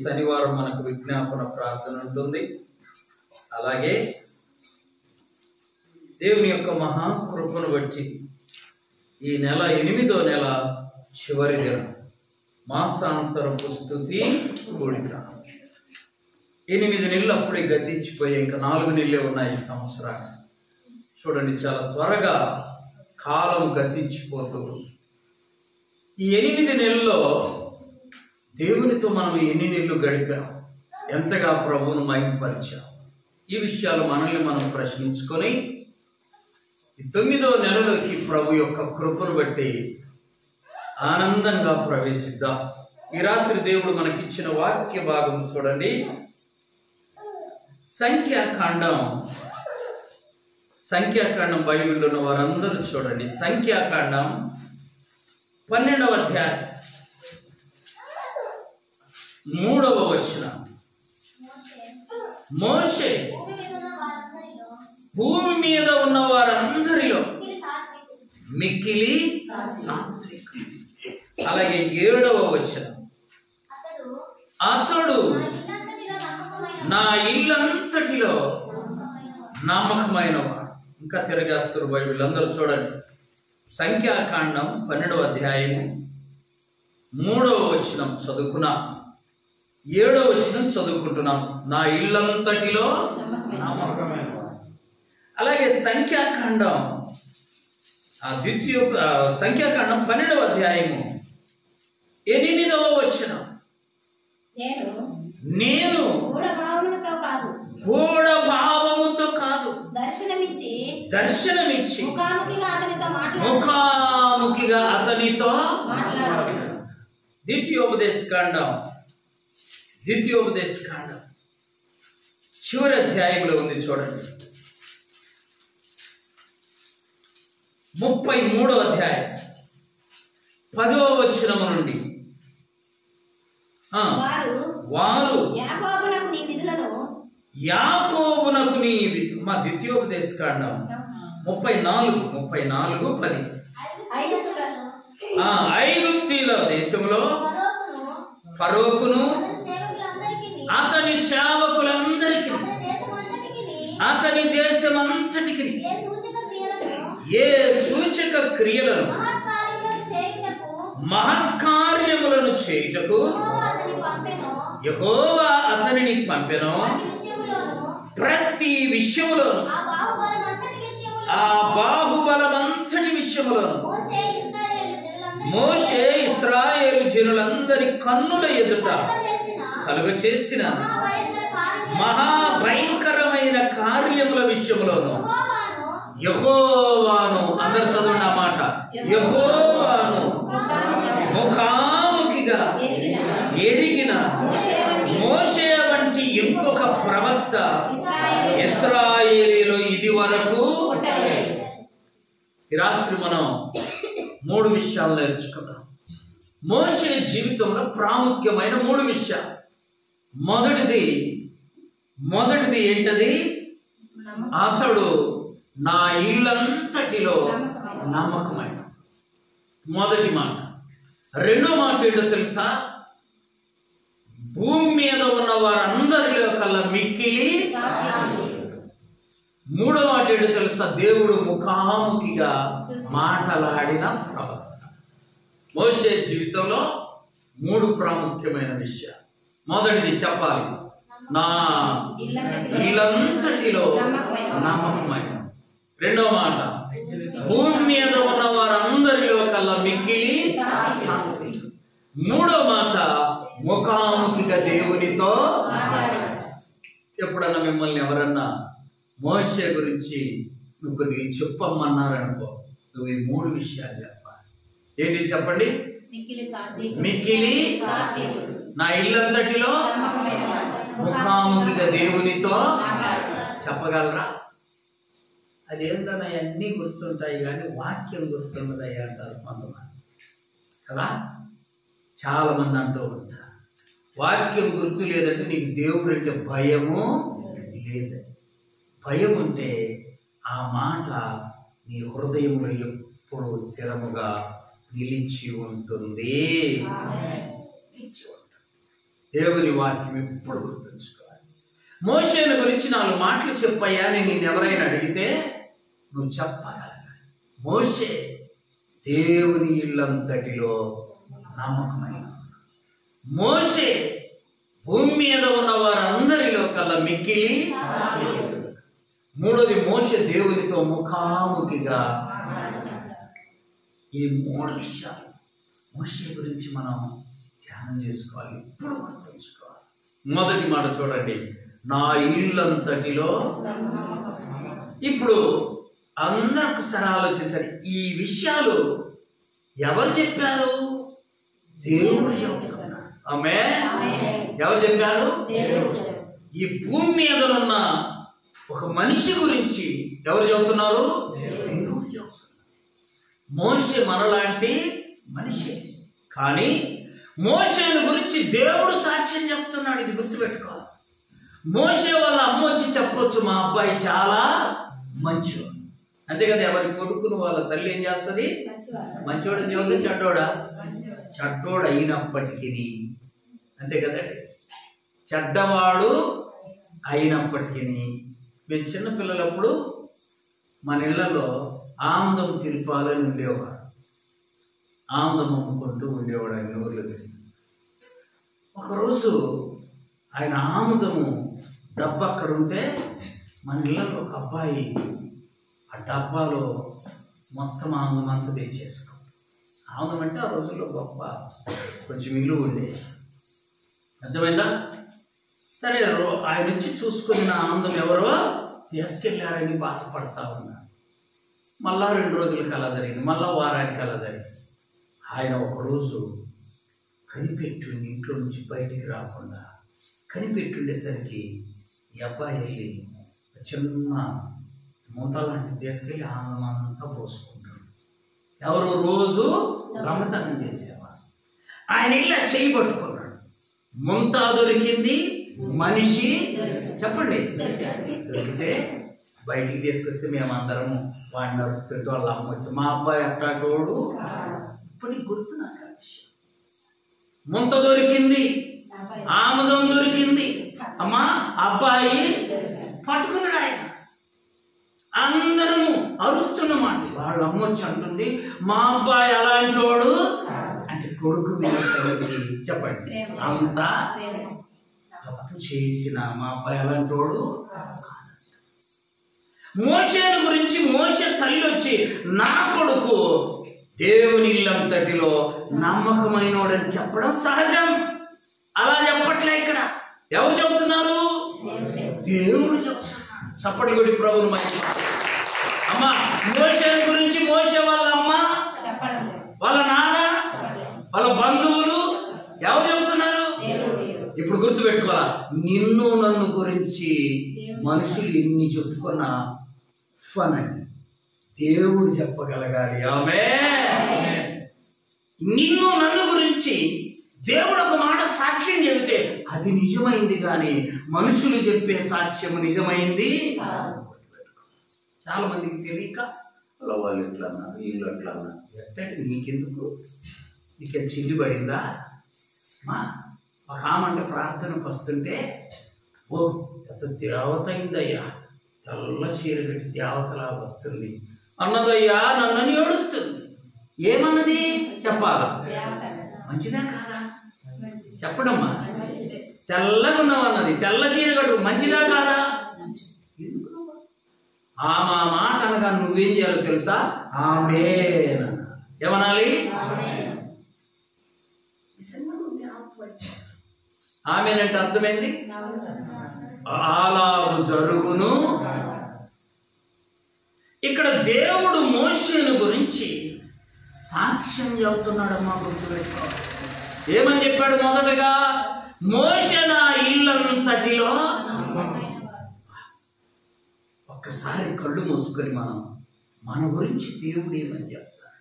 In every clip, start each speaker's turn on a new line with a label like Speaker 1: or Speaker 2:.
Speaker 1: శనివారం మనకు విజ్ఞాపన ప్రార్థన ఉంటుంది. అలాగే దేవుని యొక్క మహాకృపను బట్టి ఈ నెల 8వ నెల చివరి దినం మాసాంతరపు స్తుతి కూడిక. 8 నెలలు అప్పుడే గతించిపోయి ఇంకా 4 నెలలే ఉన్నాయి ఈ సంవత్సరాన్ని. చూడండి, చాలా త్వరగా కాలం గతించిపోతూ ఈ 8 నెలల్లో దేవునితో మనం ఎన్ని నెలలు గడిపాం, ఎంతగా ప్రభువును మహిమపరిచాం, ఈ విషయాలు మనల్ని మనం ప్రశ్నించుకొని ఈ 9వ నెలలోకి ప్రభు యొక్క కృపను బట్టి ఆనందంగా ప్రవేశిద్దాం. ఈ రాత్రి దేవుడు మనకిచ్చిన వాక్య భాగం చూడండి. సంఖ్యాకాండం బైబిల్లో ఉన్న వారందరూ చూడండి. సంఖ్యాకాండం 12వ అధ్యాయం 3వ వచనం. మోషే భూమి మీద ఉన్న వారందరిలో మిక్కిలి సాత్వికుడు. అలాగే 7వ వచనం, అతడు నా ఇల్లంతటిలో నమ్మకమైన వాడు. ఇంకా తిరగేస్తారు బైబిల్ అందరూ చూడండి. సంఖ్యాకాండం 12వ అధ్యాయం 3వ వచనం చదువుకున్నాం, 7వ వచనం చదువుకుంటున్నాం. నా ఇల్లంతటిలో నమ్మకమైన వాడు. అలాగే సంఖ్యాకాండం 12వ అధ్యాయము 8వ వచనం, నేను గూఢభావముతో కాదు దర్శనమిచ్చి ముఖాముఖిగా అతనితో ద్వితీయోపదేశకాండం చివరి అధ్యాయంలో ఉంది చూడండి. 33వ అధ్యాయం 10వ వచనం నుండి, వారు యాకోబునకు నీ మా ద్వితీయోపదేశకాండం 34:10 ఐగుప్తీల దేశంలో ఫరోకును అతని సేవకులందరికీ అతని దేశమంతటికి ఏ సూచక క్రియలను మహత్కార్యములను చేయుటకు యెహోవా అతనిని పంపెనో ప్రతి విషయములోను ఆ బాహుబలమంతటి విషయములోను మోషే ఇశ్రాయేలు జనులందరి కన్నుల ఎదుట కలుగ చేసిన మహాభయంకరమైన కార్యముల విషయములోను యెహోవాను, అందరు చదవండి ఆ మాట, యెహోవాను ముఖాముఖిగా ఎరిగిన మోషే వంటి ఇంకొక ప్రవక్త ఇశ్రాయేలులో ఇది వరకు. ఈ రాత్రి మనం 3 విషయాలు నేర్చుకున్నాం. మోషే జీవితంలో ప్రాముఖ్యమైన 3 విషయాలు. మొదటిది ఏంటది? అతడు నా ఇల్లంతటిలో నమ్మకమైన. మొదటి మాట. రెండో మాట ఏంటో తెలుసా? భూమి మీద ఉన్న వారందరిలో కల్లా మిక్కిలి. మూడో మాట ఏంటో తెలుసా? దేవుడు ముఖాముఖిగా మాటలాడిన ప్రవక్త. మోషే జీవితంలో 3 ప్రాముఖ్యమైన విషయాలు. మొదటిది చెప్పాలి, నా ఇల్లంతటిలో నమ్మకమైన. రెండో మాట, భూమి మీద ఉన్న వారందరిలో కల్లా మిక్కిలి. మూడో మాట, ముఖాముఖిగా దేవునితో. ఎప్పుడన్నా మిమ్మల్ని ఎవరన్నా మోషే గురించి నువ్వు కొద్దిగా చెప్పమ్మన్నారనుకో, నువ్వు ఈ 3 విషయాలు చెప్పాలి. ఏంటి చెప్పండి? మిక్కిలి, నా ఇల్లంతటిలో ముఖాముఖిగా దేవునితో. చెప్పగలరా? అదేంటన్నా అన్నీ గుర్తుంటాయి కానీ వాక్యం గుర్తుండదయ్యా అంటారు కొంతమంది కదా. చాలా మంది అంటూ ఉంటారు, వాక్యం గుర్తు లేదంటే నీకు దేవుడు అంటే భయము లేదని. భయం ఉంటే ఆ మాట నీ హృదయంలో ఎప్పుడు స్థిరముగా నిలిచి ఉంటుంది. దేవుని వాక్యం ఎప్పుడు గుర్తుంచుకోవాలి. మోషేను గురించి 4 మాటలు చెప్పయ్యా అని నేను ఎవరైనా అడిగితే నువ్వు చెప్పగలగాలి. మోషే దేవుని ఇల్లంతటిలో నమ్మకమైన. మోషే భూమి మీద ఉన్న వారందరిలో కల్లా మిక్కిలి. మూడోది, మోషే దేవునితో ముఖాముఖిగా. ఈ 3 విషయాలు మోషే గురించి మనం ధ్యానం చేసుకోవాలి, ఎప్పుడు గుర్తుంచుకోవాలి. మొదటి మాట చూడండి, నా ఇల్లంతటిలో. ఇప్పుడు అందరూ ఒకసారి ఆలోచించండి, ఈ విషయాలు ఎవరు చెప్పారు? దేవుడు చెప్తున్నారు. ఆమేన్. ఎవరు చెప్పారు? ఈ భూమి మీద ఉన్న ఒక మనిషి గురించి ఎవరు చెబుతున్నారు? దేవుడు చెబుతున్నారు. మోషే మనలాంటి మనిషి, కానీ మోషేను గురించి దేవుడు సాక్ష్యం చెప్తున్నాడు. ఇది గుర్తుపెట్టుకోవాలి. మోషే వాళ్ళ అమ్మ వచ్చి చెప్పొచ్చు, మా అబ్బాయి చాలా మంచివాడు. అంతే కదా. ఎవరి కొడుకును వాళ్ళ తల్లి ఏం చేస్తుంది? మంచివాడని చెబుతుంది. చెడ్డోడు అయినప్పటికీ, అంతే కదండి, చెడ్డవాడు అయినప్పటికీ. మేము చిన్నపిల్లలప్పుడు మన ఇళ్లలో ఆముదం తిరుపాలని ఉండేవాడు. ఆముదం అమ్ముకుంటూ ఉండేవాడు ఆయన ఊర్లో. ఒకరోజు ఆయన ఆముదము డబ్బా అక్కడ ఉంటే మన ఇళ్ళలో ఒక అబ్బాయి ఆ డబ్బాలో మొత్తం ఆముదం అంతా తెచ్చేసుకో. ఆముదం అంటే ఆ రోజుల్లో గొప్ప కొంచెం విలువ ఉండేది. అర్థమైందా? సరే, ఆయన వచ్చి చూసుకున్న ఆనందం ఎవరో తీసుకెళ్ళారని బాధపడతా ఉన్నారు. మళ్ళా 2 రోజులకి అలా జరిగింది, మళ్ళా వారానికి అలా జరిగింది. ఆయన ఒకరోజు కనిపెట్టుండి ఇంట్లో నుంచి బయటికి రాకుండా కనిపెట్టుండేసరికి ఈ అబ్బాయి వెళ్ళి చిన్న మూత లాంటిది తీసుకెళ్ళి ఆనందం అంతా పోసుకుంటాడు. ఎవరు రోజు దొంగతనం చేసేవారు. ఆయన ఇలా చేయి పట్టుకున్నాడు. ముంత దొరికింది, మనిషి చెప్పండి దొరికితే బయటికి తీసుకొస్తే మేమందరము వాడిని నడుస్తుంటే వాళ్ళ అమ్మ వచ్చి, మా అబ్బాయి అట్టాటోడు. ఇప్పటికి గుర్తు నాకు ఆ విషయం. ముంత దొరికింది, ఆముదం దొరికింది, అమ్మా అబ్బాయి పట్టుకున్నాడు. ఆయన అందరము అరుస్తున్నమాట. వాళ్ళ అమ్మ వచ్చి అంటుంది, మా అబ్బాయి అలాంటి వాడు అంటే కొడుకు చెప్పండి, అంతా తప్పు చేసిన మా అబ్బాయి అలాంటి వాడు. మోషేను గురించి మోషే తల్లి వచ్చి, నా కొడుకు దేవుని ఇల్లంతటిలో నమ్మకమైనోడని చెప్పడం సహజం. అలా చెప్పట్లే. ఇక్కడ ఎవరు చెబుతున్నారు? దేవుడు చెబుతున్నారు. చప్పటి కొడి ప్రభువును మహిమ. అమ్మా, మోషే గురించి మోషే వాళ్ళ అమ్మ, వాళ్ళ నాన్న, వాళ్ళ బంధువులు ఎవరు చెబుతున్నారు? ఇప్పుడు గుర్తుపెట్టుకోవాలా, నిన్ను నన్ను గురించి మనుషులు ఎన్ని చెప్పుకున్నా అనండి, దేవుడు చెప్పగలగాలి. ఆమేన్. నిన్ను నన్ను గురించి దేవుడు ఒక మాట సాక్ష్యం చెబితే అది నిజమైంది, కానీ మనుషులు చెప్పే సాక్ష్యం నిజమైంది. చాలా మందికి తెలియక అలా వాళ్ళు ఎట్లా అన్నారు, వీళ్ళు ఎట్లా అన్నారు. ఎట్లంటే నీకెందుకు, నీకు చిల్లి పడిందా? ఒక ఆమంటే ప్రార్థనకు వస్తుంటే, ఓ ఎంత దేవత అయిందయ్యా, తెల్ల చీర పెట్టి దేవతలా వస్తుంది అన్నదయ్యా, నన్నని ఏడుస్తుంది. ఏమన్నది చెప్పాలా? మంచిదా కాదా చెప్పడమ్మా. తెల్లగా ఉన్నామన్నది, తెల్ల చీర కట్టు, మంచిదా కాదా? ఆ మాట అనగా నువ్వేం చేయాలో తెలుసా? ఆమేన్. ఏమనాలి? ఆమేన్ అంటే అర్థమైంది. అలాగు జరుగును. ఇక్కడ దేవుడు మోషేను గురించి సాక్ష్యం చెబుతున్నాడమ్మా, గుర్తుపెట్టుకోవాలి. ఏమని చెప్పాడు? మొదటగా మోషే నా ఇల్లంతటిలో. ఒక్కసారి కళ్ళు మూసుకొని మన గురించి దేవుడు ఏమని చెప్తాడు?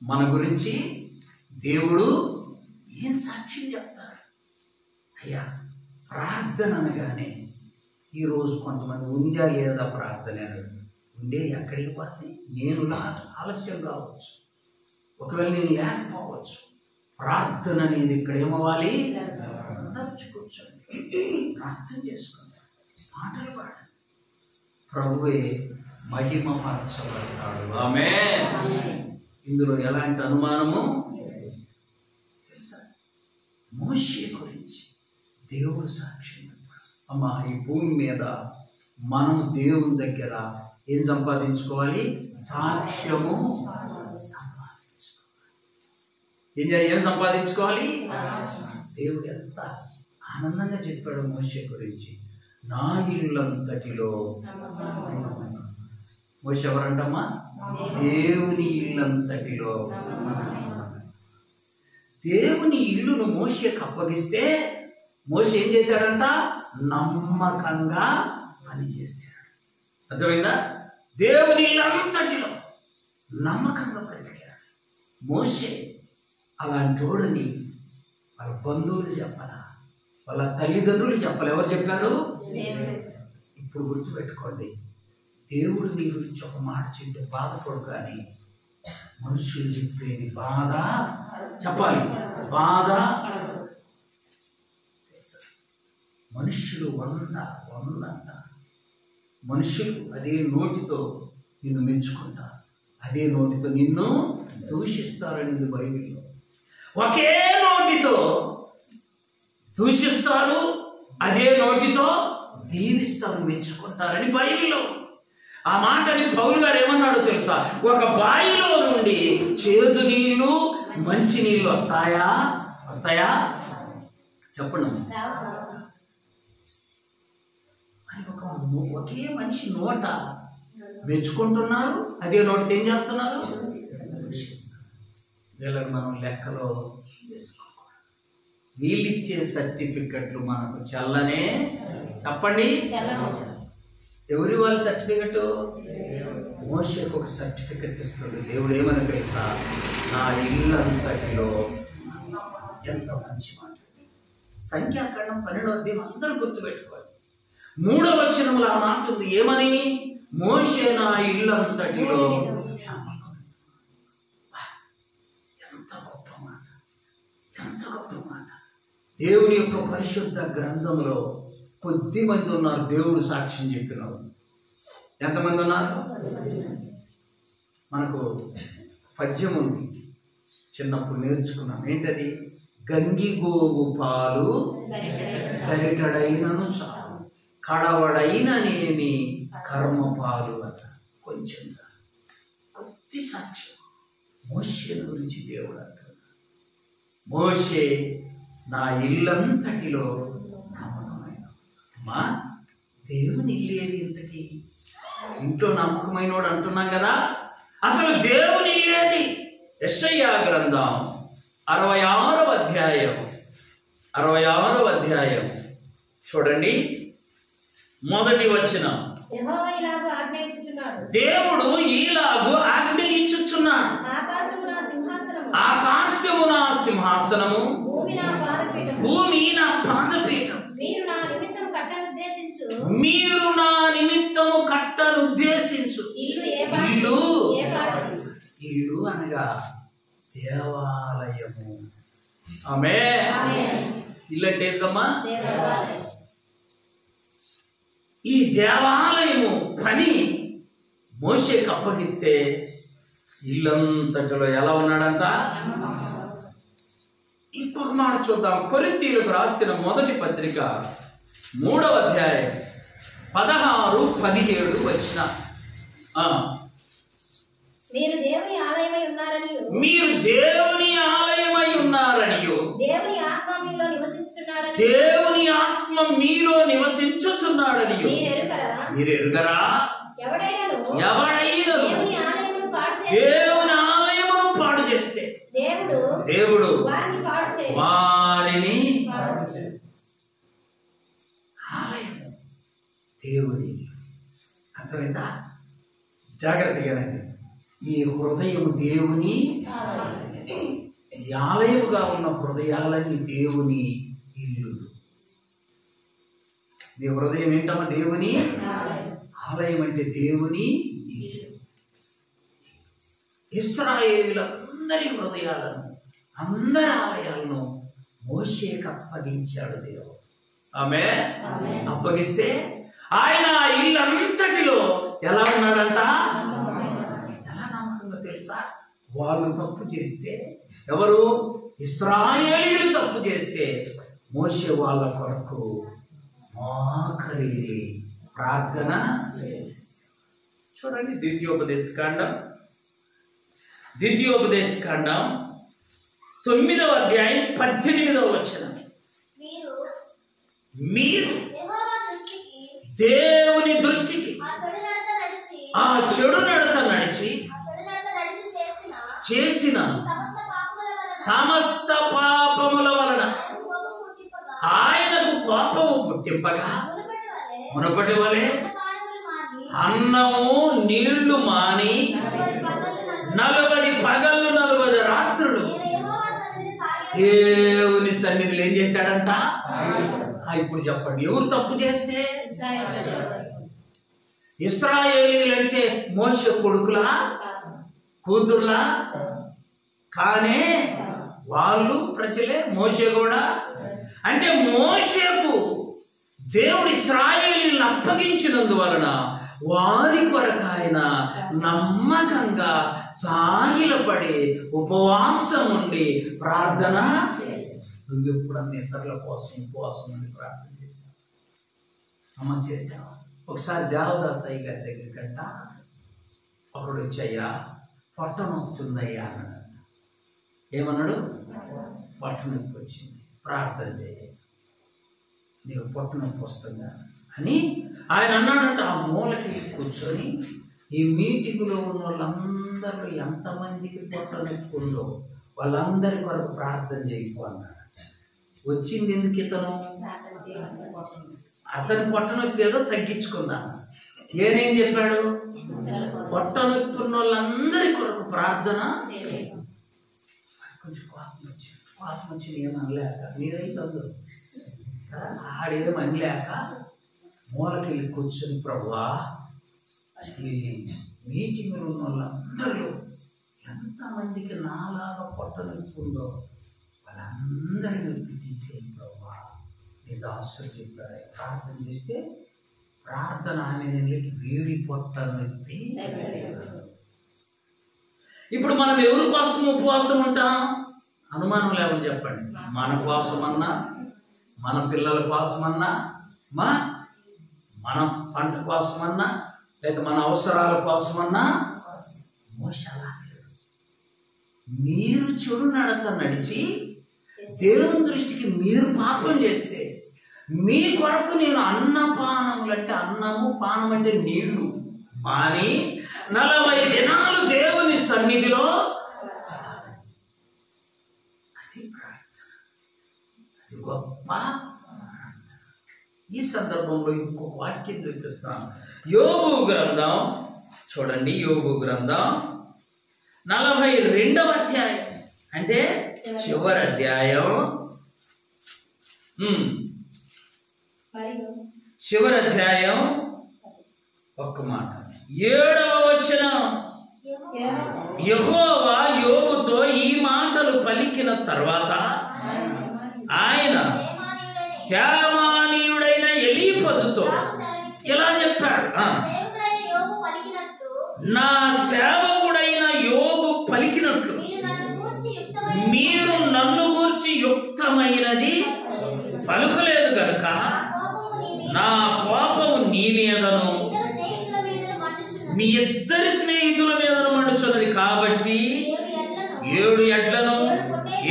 Speaker 1: మన గురించి దేవుడు ఏం సాక్ష్యం చెప్తాడు? అయ్యా, ప్రార్థన అనగానే ఈరోజు కొంతమంది ఉందా లేదా ప్రార్థన ఉండే ఎక్కడికి పోతే నేను ఆలస్యం కావచ్చు, ఒకవేళ నేను లేకపోవచ్చు. ప్రార్థన అనేది ఇక్కడ ఏమవ్వాలి? కూర్చోండి, ప్రార్థన చేసుకోండి, పాటలు పాడండి, ప్రభువే మహిమ పరచబడతాడు. ఆమేన్. ఇందులో ఎలాంటి అనుమానము? మోషే గురించి దేవుడు సాక్ష్యం. అమ్మా, ఈ భూమి మీద మనం దేవుని దగ్గర ఏం సంపాదించుకోవాలి? సాక్ష్యము సంపాదించుకోవాలి. ఏం సంపాదించుకోవాలి? దేవుడు ఎంత ఆనందంగా చెప్పాడు మోషే గురించి. నా ఇల్లంతటిలో మోషే ఎవరంటమ్మా? దేవుని ఇల్లంతటిలో. దేవుని ఇల్లును మోషేకు అప్పగిస్తే మోషే ఏం చేశాడంట? నమ్మకంగా పనిచేశాడు. అర్థమైందా? దేవుని ఇల్లంతటిలో నమ్మకంగా బ్రతికాడు మోషే. అలాంటి వాడని వాళ్ళ బంధువులు చెప్పాలా, వాళ్ళ తల్లిదండ్రులు చెప్పాలి. ఎవరు చెప్పారు? ఇప్పుడు గుర్తుపెట్టుకోండి, దేవుడు నీ గురించి ఒక మాట చెప్తే బాధపడు, కానీ మనుషులు చెప్పేది బాధ చెప్పాలి. బాధ మనుషులు వందంట. మనుషులు అదే నోటితో నిన్ను మెచ్చుకుంటారు, అదే నోటితో నిన్ను దూషిస్తారని బైబిల్లో. ఒకే నోటితో దూషిస్తారు, అదే నోటితో దీవిస్తారు, మెచ్చుకుంటారని బైబిల్లో. ఆ మాటని పౌలు గారు ఏమన్నాడో తెలుసా? ఒక బావిలో నుండి చేదు నీళ్లు మంచి నీళ్లు వస్తాయా? చెప్పండి. ఒకే మనిషి నోట మెచ్చుకుంటున్నారు, అదే నోటితో ఏం చేస్తున్నారు? వీళ్ళకి మనం లెక్కలో వేసుకోకూడదు. వీళ్ళిచ్చే సర్టిఫికెట్లు మనకు చల్లనే. చెప్పండి, ఎవరి వాళ్ళ సర్టిఫికెట్? మోషేకు ఒక సర్టిఫికెట్ ఇస్తుంది దేవుడు. ఏమని తెలుసా? నా ఇల్లంతటిలో. ఎంత మంచి మాట. సంఖ్యాకాండం 12వ అధ్యాయం అందరూ గుర్తుపెట్టుకోవాలి. 3వ వచనంలో ఆ మాట ఉంది. ఏమని? మోషే నా ఇల్లంతటిలో. ఎంత గొప్ప మాట, ఎంత గొప్ప మాట. దేవుని యొక్క పరిశుద్ధ గ్రంథంలో కొద్ది మంది ఉన్నారు దేవుడు సాక్ష్యం చెప్పిన వాళ్ళు. ఎంతమంది ఉన్నారు? మనకు పద్యం ఉంది, చిన్నప్పుడు నేర్చుకున్నాం. ఏంటది? గంగిగోగు పాలు గరిటడైనను చాలు, కడవడైననేమి కర్మ పాలు అట. కొంచెం కొద్ది సాక్ష్యం మోషే గురించి దేవుడు అంటున్నాడు. మోషే నా ఇల్లంతటిలో నమ్మకమైన. అమ్మా, దేవుని ఇల్లేది ఇంతకీ? ఇంట్లో నమ్మకమైన వాడు అంటున్నాం కదా, అసలు దేవుని ఇల్లేది? యెషయా గ్రంథం 66వ అధ్యాయం చూడండి, మొదటి వచనం. దేవుడు ఈలాగు ఆజ్ఞ ఇచ్చుచున్నాడు, ఆకాశము నా సింహాసనము, భూమి నా పాదపీఠం. మీరు నా నిమిత్తము కట్టనుద్దేశించు ఇల్లు అనగా దేవాలయము. ఆమేన్. ఇల్లు అంటే ఏంటమ్మా? ఈ దేవాలయము పని మోషేకి అప్పగిస్తే ఇల్లంతటిలో ఎలా ఉన్నాడంట? ఇంకొక మాట చూద్దాం. కొరింథీయులకు రాసిన మొదటి పత్రిక 3వ అధ్యాయం 16-17 వచ్చిన.
Speaker 2: మీరు దేవుని ఆలయమై ఉన్నారనియు
Speaker 1: దేవుని ఆత్మ మీలో నివసించుచున్నాడనియు మీరు ఎరుగరా? ఎవడైనా దేవుని ఆలయమును పాడు చేస్తే దేవుడు వారిని. ఆలయము దేవుని. అర్థమైందా? జాగ్రత్తగానండి. ఈ హృదయం దేవుని ఆలయముగా ఉన్న హృదయాలని దేవుని ఇల్లు. నీ హృదయం ఏంటమ్మా? దేవుని ఆలయం అంటే దేవుని ఇల్లు. ఇశ్రాయేలీయులందరి హృదయాలను అందరి ఆలయాలను మోషేకి అప్పగించాడు దేవుడు. ఆమె అప్పగిస్తే ఆయన ఆ ఇల్లంతటిలో ఎలా ఉన్నాడంట? ఎలా నమ్మకంగా తెలుసా? వాళ్ళు తప్పు చేస్తే, ఎవరు? ఇశ్రాయేలీయులు తప్పు చేస్తే మోషే వాళ్ళ కొరకు మోకరిల్లి ప్రార్థన చేసేసాడు. చూడండి, ద్వితీయోపదేశకాండం 9వ అధ్యాయం 18వ వచనం. మీరు దేవుని దృష్టికి ఆ చెడు నడత నడిచి చేసిన సమస్త పాపముల వలన ఆయనకు కోపము పుట్టింపగా మునపటి వలె అన్నము నీళ్లు మాని 40 పగళ్ళు 40 రాత్రులు దేవుని సన్నిధిలో ఏం చేశాడంట? ఇప్పుడు చెప్పండి, ఎవరు తప్పు చేస్తే? ఇశ్రాయేలీయులు అంటే మోషే కొడుకులా కూతుర్లా? కానే వాళ్ళు ప్రజలే. మోషే కూడా అంటే మోషేకు దేవుడు ఇశ్రాయేలీయులను అప్పగించినందువలన వారి కొరకు ఆయన నమ్మకంగా సాగిలపడి ఉపవాసం ఉండి ప్రార్థన. నువ్వు ఎప్పుడన్నా ఇతరుల కోసం ఉపవాసం ఉండి ప్రార్థన చేశావు? అమ్మ చేశావు. ఒకసారి దేవదాసయ్య గారి దగ్గరికంట ఒకడు వచ్చయ్యా, పొట్ట నొప్పుతుందయ్యా అన్నాడు. ఏమన్నాడు? పొట్ట నొప్పి వచ్చింది, ప్రార్థన చేయ, నీకు పొట్ట నొప్పి వస్తుందా అని ఆయన అన్నాడంట. ఆ మూలకి కూర్చొని ఈ మీటింగులో ఉన్న వాళ్ళందరూ ఎంతమందికి పొట్ట నొప్పి ఉందో వాళ్ళందరి కొరకు ప్రార్థన చేయకు అన్నాడు. వచ్చింది ఎందుకు? ఇతను అతని పొట్ట నొప్పి ఏదో తగ్గించుకున్నాను. ఏనేం చెప్పాడు? పొట్ట నొప్పి ఉన్న వాళ్ళందరి కొరకు ప్రార్థన. కొంచెం కోపం వచ్చింది ఏమనలేక, మీరైతే అందరూ ఆడేమనలేక మూలకెళ్ళి కూర్చొని, ప్రభువా ఈ మీటింగ్లో ఉన్న వాళ్ళందరిలో ఎంతమందికి నాలాగా పొట్ట నొప్పి ఉందో వాళ్ళందరి నొప్పి తీసేయండి ప్రభువా, నీ దాసుడు చెప్పారు. ప్రార్థన చేస్తే ప్రార్థన అనేకి వీడి పొట్ట నొప్పి. ఇప్పుడు మనం ఎవరి కోసం ఉపవాసం ఉంటాం? అనుమానం లేకుండా చెప్పండి. మన కోసమన్నా, మన పిల్లల కోసమన్నా, మన పంట కోసమన్నా, లేక మన అవసరాల కోసమన్నా. మోషే అలాగే మీరు చెడు నడత నడిచి దేవుని దృష్టికి మీరు పాపం చేస్తే మీ కొరకు నేను అన్నపానములు అంటే అన్నము, పానం అంటే నీళ్లు మాని 40 దినాలు దేవుని సన్నిధిలో. అది ప్రార్థన, అది గొప్ప. ఈ సందర్భంలో ఇంకొక వాక్యం చూపిస్తాను. యోబు గ్రంథం చూడండి, యోబు గ్రంథం 42వ అధ్యాయం అంటే చివరి అధ్యాయం. చివరి అధ్యాయం ఒక్క మాట 7వ వచనం. యెహోవా యోబుతో ఈ మాటలు పలికిన తర్వాత ఆయన తేమానీయుడైన ఎలీఫజుతో ఇలా చెప్పాడు, నా సేవకుడైన యోబు పలికినట్లు మీరు నన్ను గూర్చి యుక్తమైనది పలుకలేదు గనుక నా కోపము నీ మీదను మీ ఇద్దరి స్నేహితుల మీదను మండుచున్నది. కాబట్టి 7 ఎడ్లను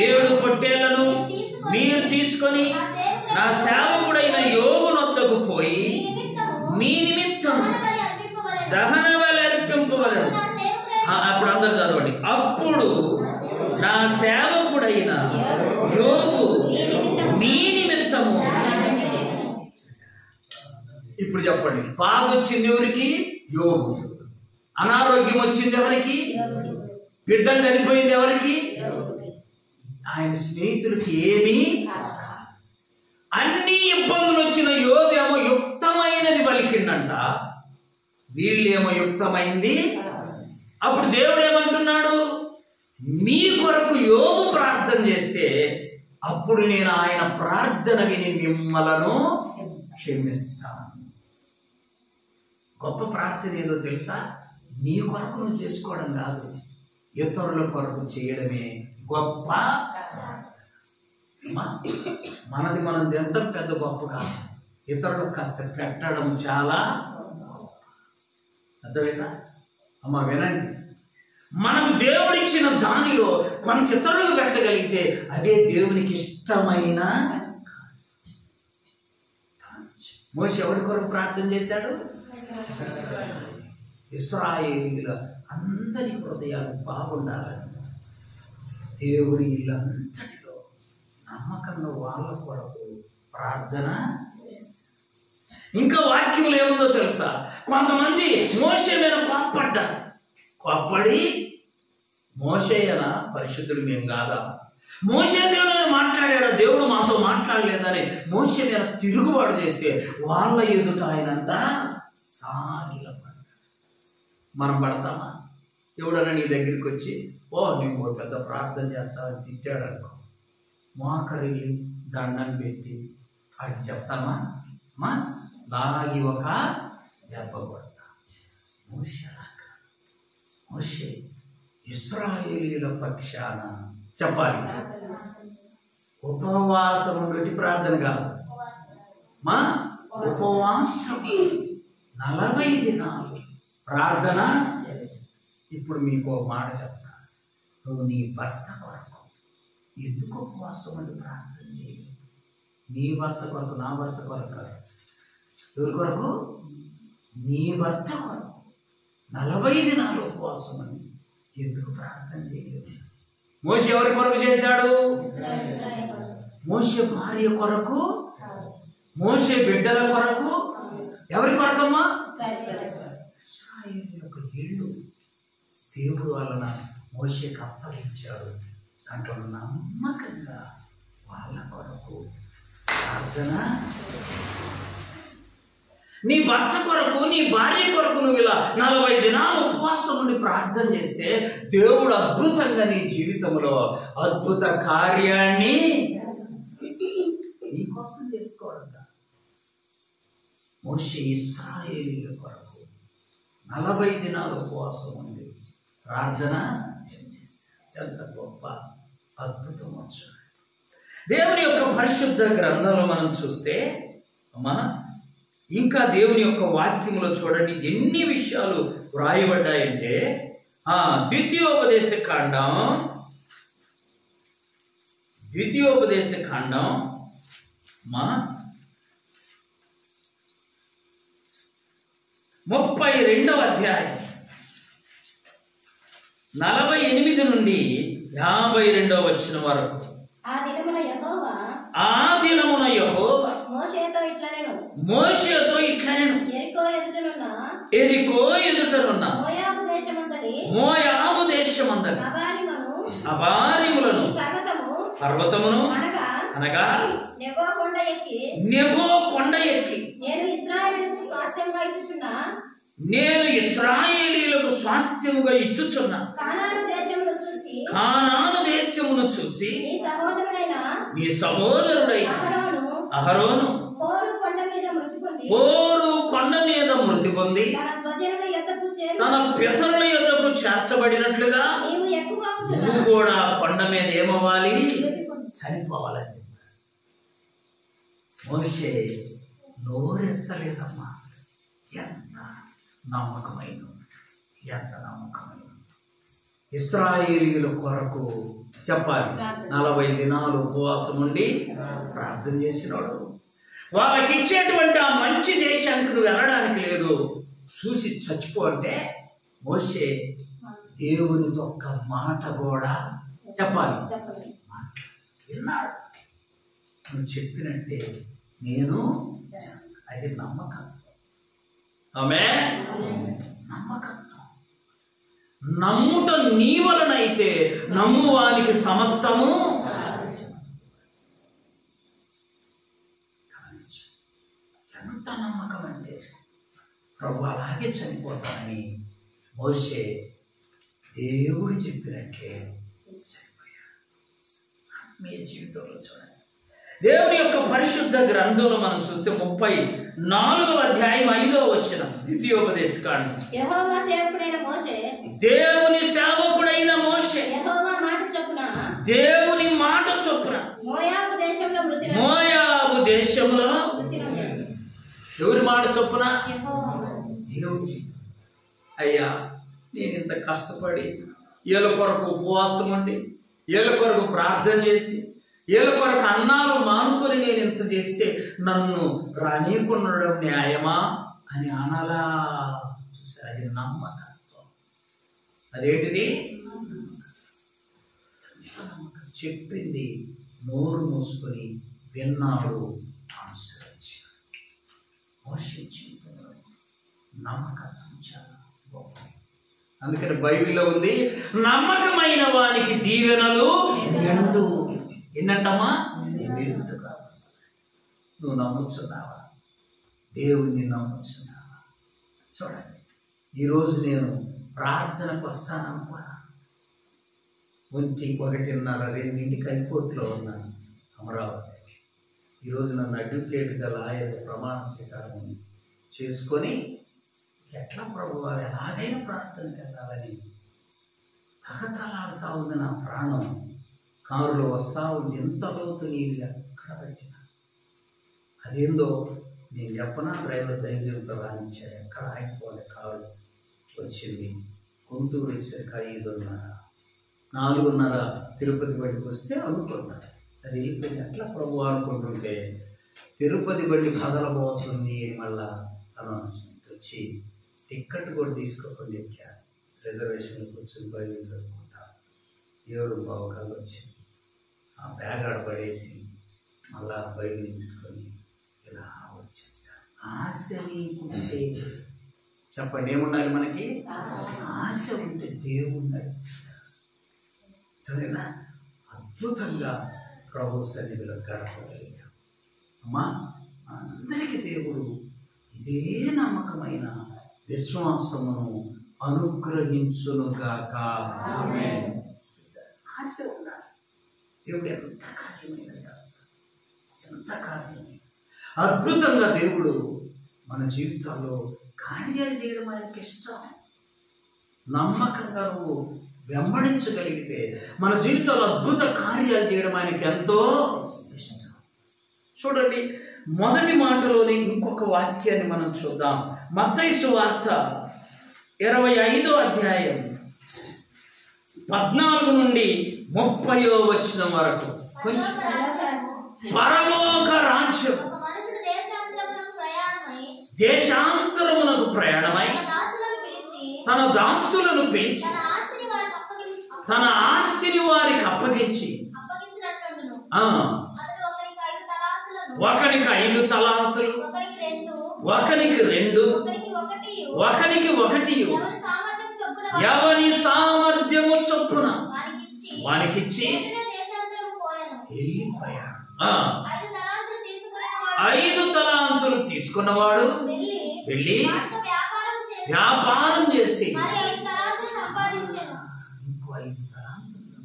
Speaker 1: 7 పొట్టేళ్లను మీరు తీసుకొని నా సేవకుడైన యోబు నొద్దకు పోయి మీ నిమిత్తం దహన బలి అర్పింపవలెను. అప్పుడు అందరూ చదవండి. అప్పుడు నా సేవకుడైన యోబు మీ నిమిత్తము. ఇప్పుడు చెప్పండి, బాధ వచ్చింది ఎవరికి? యోబు. అనారోగ్యం వచ్చింది ఎవరికి? బిడ్డలు చనిపోయింది ఎవరికి? ఆయన స్నేహితులకి ఏమీ. అన్ని ఇబ్బందులు వచ్చిన యోబు ఏమో యుక్తమైనది పలికిండంట, వీళ్ళేమో యుక్తమైంది. అప్పుడు దేవుడు ఏమంటున్నాడు? మీ కొరకు యోబు ప్రార్థన చేస్తే అప్పుడు నేను ఆయన ప్రార్థన విని మిమ్మలను క్షమిస్తాను. గొప్ప ప్రార్థన ఏదో తెలుసా? నీ కొరకు నువ్వు చేసుకోవడం కాదు, ఇతరుల కొరకు చేయడమే గొప్ప. మనది మనం తినడం పెద్ద గొప్ప కాదు, ఇతరులకు కాస్త పెట్టడం చాలా అర్థమైనా? అమ్మ వినండి, మనకు దేవుడిచ్చిన దానిలో కొంత ఇతరులకు పెట్టగలిగితే అదే దేవునికి ఇష్టమైన. మోషే ఎవరి కొరకు ప్రార్థన చేశాడు? ఇశ్రాయేలీయుల అందరి హృదయాలు బాగుండాలని దేవుని ఇల్లంతటిలో నమ్మకంలో వాళ్ళ కొరకు ప్రార్థన. ఇంకా వాక్యంలో ఏముందో తెలుసా? కొంతమంది మోషే మీద కోప్పడి మోషేయన పరిశుద్ధుడు మేము కాదా, మోషే దేవుడు మాట్లాడాడు, దేవుడు మాతో మాట్లాడలేదని మోషే మీద తిరుగుబాటు చేస్తే వాళ్ళ ఎదుట ఆయనంట సాగిలపడ్డాడు. మనం పడతామా? ఎవడన్నా నీ దగ్గరికి వచ్చి నువ్వు పెద్ద ప్రార్థన చేస్తావని తిట్టాడు అనుకో, మోకరిల్లి దండం పెట్టి వాడికి చెప్తామా? లాగి ఒక దెబ్బ కొడతా. మోషే ఇశ్రాయేలీయుల పక్షాన చెప్పాలి. ఉపవాసం పెట్టి ప్రార్థన కాదు, ఉపవాసం 40 దినాలు ప్రార్థన. ఇప్పుడు మీకు మాట చెప్తా, నువ్వు నీ భర్త కొరకు ఎందుకు ఉపవాసం అని ప్రార్థన చేయాలి? నీ భర్త కొరకు, నా భర్త కొరకు కాదు. ఎవరి కొరకు? నీ భర్త కొరకు 40 దినాలు ఉపవాసం అని ఎందుకు ప్రార్థన చేయలేదు? మోషే ఎవరి కొరకు చేశాడు? మోషే భార్య కొరకు, మోషే బిడ్డల కొరకు. ఎవరి కొరకమ్మా? ఇశ్రాయేలు యొక్క ఇల్లు దేవుడు వలన మోషేకి అప్పగించాడు. దాంట్లో నమ్మకంగా వాళ్ళ కొరకు ప్రార్థన. నీ భర్త కొరకు, నీ భార్య కొరకు నువ్వు ఇలా 40 దినాలు ఉపవాసం నుండి ప్రార్థన చేస్తే దేవుడు అద్భుతంగా నీ జీవితంలో అద్భుత కార్యాన్ని నీ కోసం చేసుకోవడం. మోషే ఇశ్రాయేలీయుల కొరకు 40 దినాలు ఉపవాసం ఉంది ప్రార్థన. ఎంత గొప్ప అద్భుతం వచ్చాడు. దేవుని యొక్క పరిశుద్ధ గ్రంథంలో మనం చూస్తే అమ్మా, ఇంకా దేవుని యొక్క వాక్యంలో చూడండి ఎన్ని విషయాలు వ్రాయబడ్డాయంటే, ద్వితీయోపదేశ కాండం 32వ అధ్యాయం 48 నుండి 52వ వచనం వరకు.
Speaker 2: ఆ
Speaker 1: దినమున యెహోవా
Speaker 2: మోషేతో ఇట్లనెను, ఎరికో ఎదుటనున్న మోయాబు దేశమందలి అబారిములను పర్వతమును అనగా నెబో కొండ ఎక్కి నేను ఇశ్రాయేలీయులకు స్వాస్థ్యముగా ఇచ్చుచున్నా కానాను దేశమును చూసి నీ సహోదరుడైన అహరోను పోరు కొండ మీద మృతి పొంది తన పితరుల యొద్దకు చేర్చబడినట్లుగా నువ్వు కూడా కొండ మీద ఏమవ్వాలి? చనిపోవాలని చెప్పారు. మోషే నోరెత్తలేదమ్మా. ఎంత నమ్మకమైన ఇశ్రాయేలీయుల కొరకు చెప్పాలి. 40 దినాలు ఉపవాసం ఉండి ప్రార్థన చేసినాడు. వాళ్ళకి ఇచ్చేటువంటి ఆ మంచి దేశానికి నువ్వు వెళ్ళడానికి లేదు, చూసి చచ్చిపో అంటే మోషే దేవునితో ఒక్క మాట కూడా చెప్పాలి. విన్నాడు. నువ్వు చెప్పినట్టే నేను చేస్తాను. అది నమ్మకం. ఆమేన్. నమ్మకం. నమ్ముట నీ వలనైతే నమ్మువానికి సమస్తము. ఎంత నమ్మకం అంటే ప్రభు అలాగే చనిపోతానని మోషే దేవుడు చెప్పినట్లే
Speaker 1: మీ జీవితంలో చూడండి. దేవుని యొక్క పరిశుద్ధ గ్రంథంలో మనం చూస్తే 34వ అధ్యాయం 5వ వచనం, ద్వితీయోపదేశకాండం.
Speaker 3: యెహోవా సేవకుడైన మోషే,
Speaker 1: దేవుని సేవకుడైన మోషే
Speaker 3: యెహోవా మాట చొప్పున,
Speaker 1: దేవుని మాట చొప్పున
Speaker 3: మోయాబు దేశంలో మృతి
Speaker 1: మోయాబు దేశంలో
Speaker 3: నొందాడు.
Speaker 1: ఎవరి మాట చొప్పున?
Speaker 3: యెహోవా మాట.
Speaker 1: దేవుని. అయ్యా, నేను ఇంత కష్టపడి ఏళ్ళ కొరకు ఉపవాసం ఉండి, ఏళ్ళ కొరకు ప్రార్థన చేసి, ఏళ్ళ కొరకు అన్నాలు మానుకొని నేను ఇంత చేస్తే నన్ను రానీకుండడం న్యాయమా అని అనాలా? చూసారు, అది నమ్మకత్వం. అదేంటిది? చెప్పింది నోరు మూసుకొని విన్నాడు, అనుసరించాడు. మోషే జీవితంలో నమ్మకత్వం చాలా గొప్పది. అందుకని బైబిల్లో ఉంది, నమ్మకమైన వానికి దీవెనలు మెండు. ఎన్నంటమ్మా? మెండుగా వస్తాయి. నువ్వు నమ్ముచున్నావా? దేవుణ్ణి నమ్ముచున్నావా? చూడండి, ఈరోజు నేను ప్రార్థనకు వస్తాననుకున్నా. 1:30 హైకోర్టులో ఉన్నాను, అమరావతి. ఈరోజు నన్ను అడ్వకేట్గా లాయర్ ప్రమాణ స్వీకారం చేసుకొని, ఎట్లా ప్రభువా ఎలాగైనా ప్రార్థనకి వెళ్ళాలని తహతలాడుతూ ఉంది నా ప్రాణం. కారులో వస్తా ఉంది, ఎంత లోతు నీరు ఎక్కడ పెట్టినా. అదేందో నేను చెప్పనా, డ్రైవర్ ధైర్యంతో రానిచ్చాడు. ఎక్కడ ఆగిపోలే, కారు వచ్చింది. గుంటూరు వచ్చాక 5:30, 4:30 తిరుపతి బడికి వస్తే అనుకున్నాను. అది వెళ్ళిపోయింది. ఎట్లా ప్రభు అనుకుంటుంటే తిరుపతి బడి కదలబోతుంది అని మళ్ళా అనౌన్స్మెంట్ వచ్చి టిక్కెట్ కూడా తీసుకోకుండా ఎక్కాను. రిజర్వేషన్లు కూర్చొని బయలు చదువుకుంటా 7:15 వచ్చింది. ఆ బ్యాగ్ ఆడపడేసి మళ్ళా బయలు తీసుకొని ఇలా వచ్చేసాను. ఆశ నీకుంటే చెప్పండి, ఏముండాలి మనకి? ఆశ ఉంటే దేవుడు అద్భుతంగా ప్రభు సన్నిధిలో గడపగలిగాం. అమ్మా, అందరికీ దేవుడు ఇదే నమ్మకమైన విశ్వాసమును అనుగ్రహించునుగాక. ఆశ ఉండాలి. దేవుడు ఎంత కార్యమైన చేస్తాడు, ఎంత కార్యమైన అద్భుతంగా దేవుడు మన జీవితాల్లో కార్యాలు చేయడం ఆయనకి ఇష్టం. నమ్మకంగా నువ్వు వెంబడించగలిగితే మన జీవితంలో అద్భుత కార్యాలు చేయడం ఆయనకి ఎంతో ఇష్టం. చూడండి, మొదటి మాటలోనే ఇంకొక వాక్యాన్ని మనం చూద్దాం. మత్తయి సువార్త 25వ అధ్యాయం 14 నుండి 30వ వచనం వరకు. కొంచెం పరలోక రాజ్యం దేశాంతరమునకు ప్రయాణమై తన దాసులను పిలిచి తన ఆస్తిని వారికి అప్పగించి, ఒకనికి 5 తలాంతులు, ఒకనికి 2, ఒకనికి 1, ఎవరి సామర్థ్యము చొప్పున వానికిచ్చి వెళ్ళిపోయాడు. 5 తలాంతులు తీసుకున్నవాడు వెళ్ళి వ్యాపారం చేసి ఇంకో 5 తలాంతులు,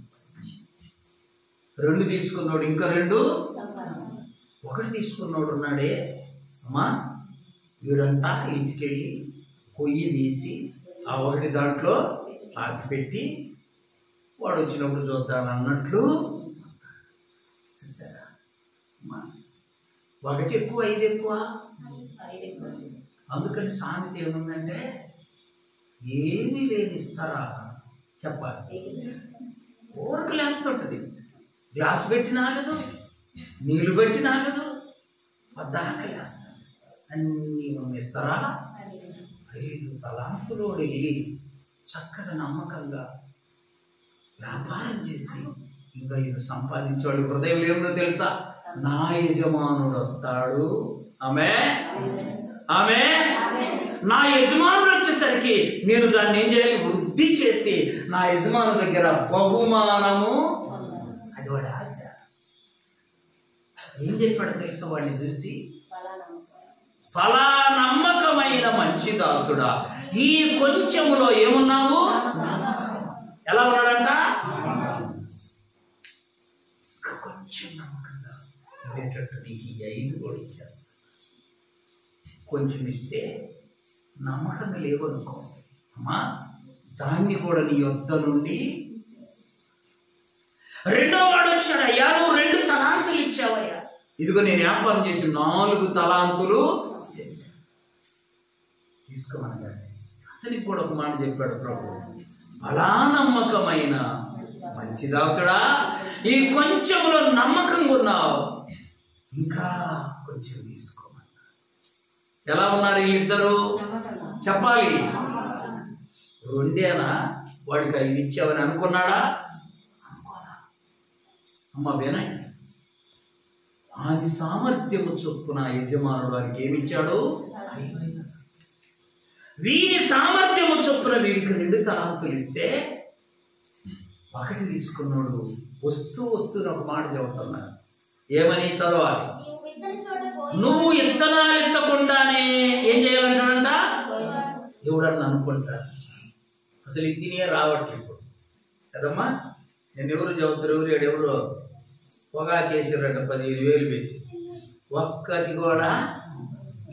Speaker 1: 2 తీసుకున్నాడు, ఇంకా 2, 1 తీసుకున్నాడు ఉన్నాడే. అమ్మా, వీడంతా ఇంటికి వెళ్ళి కొయ్యి తీసి ఆ 1 దాంట్లో పాతి పెట్టి వాడు వచ్చినప్పుడు చూద్దాం అన్నట్లు. చూసారా, 1 ఎక్కువ 5 ఎక్కువ. అందుకని సామెత ఏముందంటే, ఏమీ లేని ఇస్తారా చెప్పాలి. ఊరకు లేస్తుంటుంది. గ్లాస్ పెట్టినా ఆగదు, నీళ్ళు పెట్టినా ఆగదు, పద్దాకలేస్తాడు. అన్నీ ఇస్తారా? 5 తలాంతులు వెళ్ళి చక్కగా నమ్మకంగా వ్యాపారం చేసి ఇంకా 5 సంపాదించాడు. హృదయంలో ఏమిటో తెలుసా? నా యజమానుడు వస్తాడు. ఆమేన్, ఆమేన్. నా యజమానుడు వచ్చేసరికి నేను దాన్ని ఏం చేయాలి? వృద్ధి చేసి నా యజమాను దగ్గర బహుమానము. అది వాడి ఆశ. ఏం చెప్పాడు తెలుసా వాడిని చూసి? ఫలా నమ్మకమైన మంచి దాసుడా, ఈ కొంచెములో ఏమున్నావు? ఎలా ఉన్నాడంట? కొంచెం నమ్మకంగా ఉండేటట్టు నీకు ఈ 5 కూడా ఇచ్చేస్తాను. కొంచెం ఇస్తే నమ్మకంగా లేవనుకో అమ్మా, దాన్ని కూడా నీ యొద్ద నుండి.
Speaker 2: రెండో వాడు వచ్చాడు, అయ్యా నువ్వు 2 తలాంతులు ఇచ్చావయ్యా.
Speaker 1: ఇదిగో నేను వ్యాపారం చేసి 4 తలాంతులు చేశాను, తీసుకోమనగానే అతనికి కూడా ఒక మాట చెప్పాడు ప్రభు, అలా నమ్మకమైన మంచి దాసుడా,
Speaker 2: ఈ కొంచెంలో నమ్మకంగా ఉన్నావు,
Speaker 1: ఇంకా కొంచెం తీసుకోమన్నా. ఎలా ఉన్నారు వీళ్ళిద్దరు చెప్పాలి? 2 వాడికి 5 ఇచ్చావని అనుకున్నాడా? అమ్మ వినండి, ఆది సామర్థ్యము చొప్పున యజమానుడు వారికి ఏమిచ్చాడు? 5.
Speaker 2: వీరి సామర్థ్యము చొప్పున
Speaker 1: వీడికి 2 తలాంతులు ఇస్తే 1 తీసుకున్నాడు. వస్తూ ఒక మాట చెబుతున్నాడు, ఏమని చదవాలి?
Speaker 2: నువ్వు ఇత్తనాలు ఎత్తకుండానే ఏం చేయాలంటాడంట?
Speaker 1: ఎవడన్నా అనుకుంటారు, అసలు ఇత్తినే రావట్లేదు ఇప్పుడు కదమ్మా. నేను ఎవరు చెబుతారు, ఎవరు పొగాకేసారట 15,000 పెట్టి, ఒక్కటి కూడా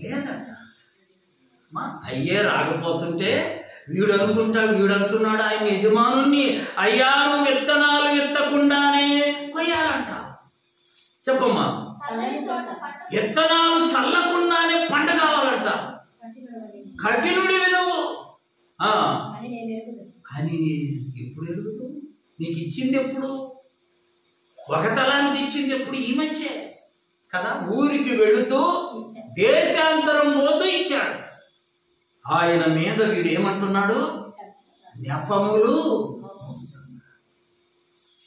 Speaker 1: లేదట. అయ్యే రాకపోతుంటే వీడు అంటున్నాడు ఆయన యజమానుని, అయ్యా నువ్వు విత్తనాలు ఎత్తకుండానే కొయ్యాలంట. చెప్పమ్మా,
Speaker 2: విత్తనాలు చల్లకుండానే పంట కావాలంట. కఠినుడి నువ్వు
Speaker 1: అని ఎప్పుడు ఎరుగుతావు? నీకు ఇచ్చింది ఎప్పుడు?
Speaker 2: 1 తలాంతు ఇచ్చింది ఎప్పుడు? ఈ మధ్య
Speaker 1: కదా, ఊరికి వెళుతూ
Speaker 2: దేశాంతరం పోతూ ఇచ్చాడు.
Speaker 1: ఆయన మీద వీడు ఏమంటున్నాడు? నెపములు.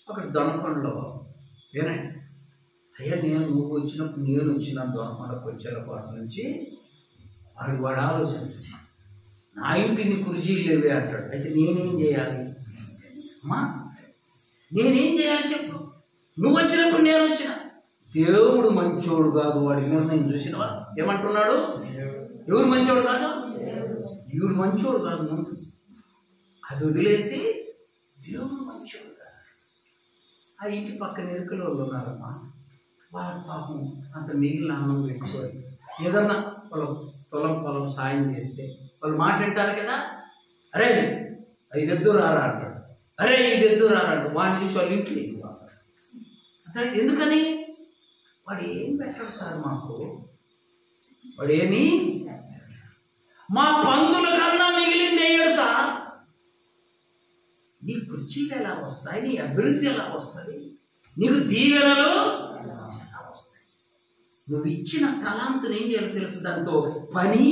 Speaker 1: అక్కడ దొనకొండలో వినండి, అయ్యా నువ్వు వచ్చినప్పుడు నేను వచ్చిన దొనకొండకు వచ్చేపాటి నుంచి వాడు ఆలోచించాను, నా ఇంటిని కుర్చీలు లేవే అంటాడు. అయితే నేనేం చేయాలి అమ్మా? నేనేం చేయాలి చెప్పు?
Speaker 2: నువ్వు వచ్చినప్పుడు నేను వచ్చిన.
Speaker 1: దేవుడు మంచోడు కాదు, వాడి నిర్ణయం చూసినవా? ఏమంటున్నాడు? ఎవరు మంచోడు కాదు? దేవుడు మంచోడు కాదు. ముందు అది వదిలేసి దేవుడు మంచోడు కాదు. ఆ ఇంటి పక్కన ఎరుకల వాళ్ళు ఉన్నారమ్మా, వాళ్ళ పాపం అంత మిగిలిన అన్నం పెట్టుకోవాలి, ఏదన్నా పొలం సాయం చేస్తే వాళ్ళు మాట వింటారు కదా. అరే 5 ఎద్దులు రారా అంటాడు, అరే 5 ఎద్దులు రారా అంటాడు. వాడి చూసి వాళ్ళు ఇంట్లో ఎందుకని? వాడు ఏం పెట్టాడు సార్ మాకు, వాడు ఏమి
Speaker 2: మా పందుల కన్నా మిగిలింది వేయడు సార్.
Speaker 1: నీ కుర్చీలు ఎలా వస్తాయి? నీ అభివృద్ధి ఎలా వస్తుంది? నీకు దీవెనలు ఎలా వస్తాయి? నువ్వు ఇచ్చిన తలాంతుని ఏం చేయాలో తెలుసు, దాంతో పని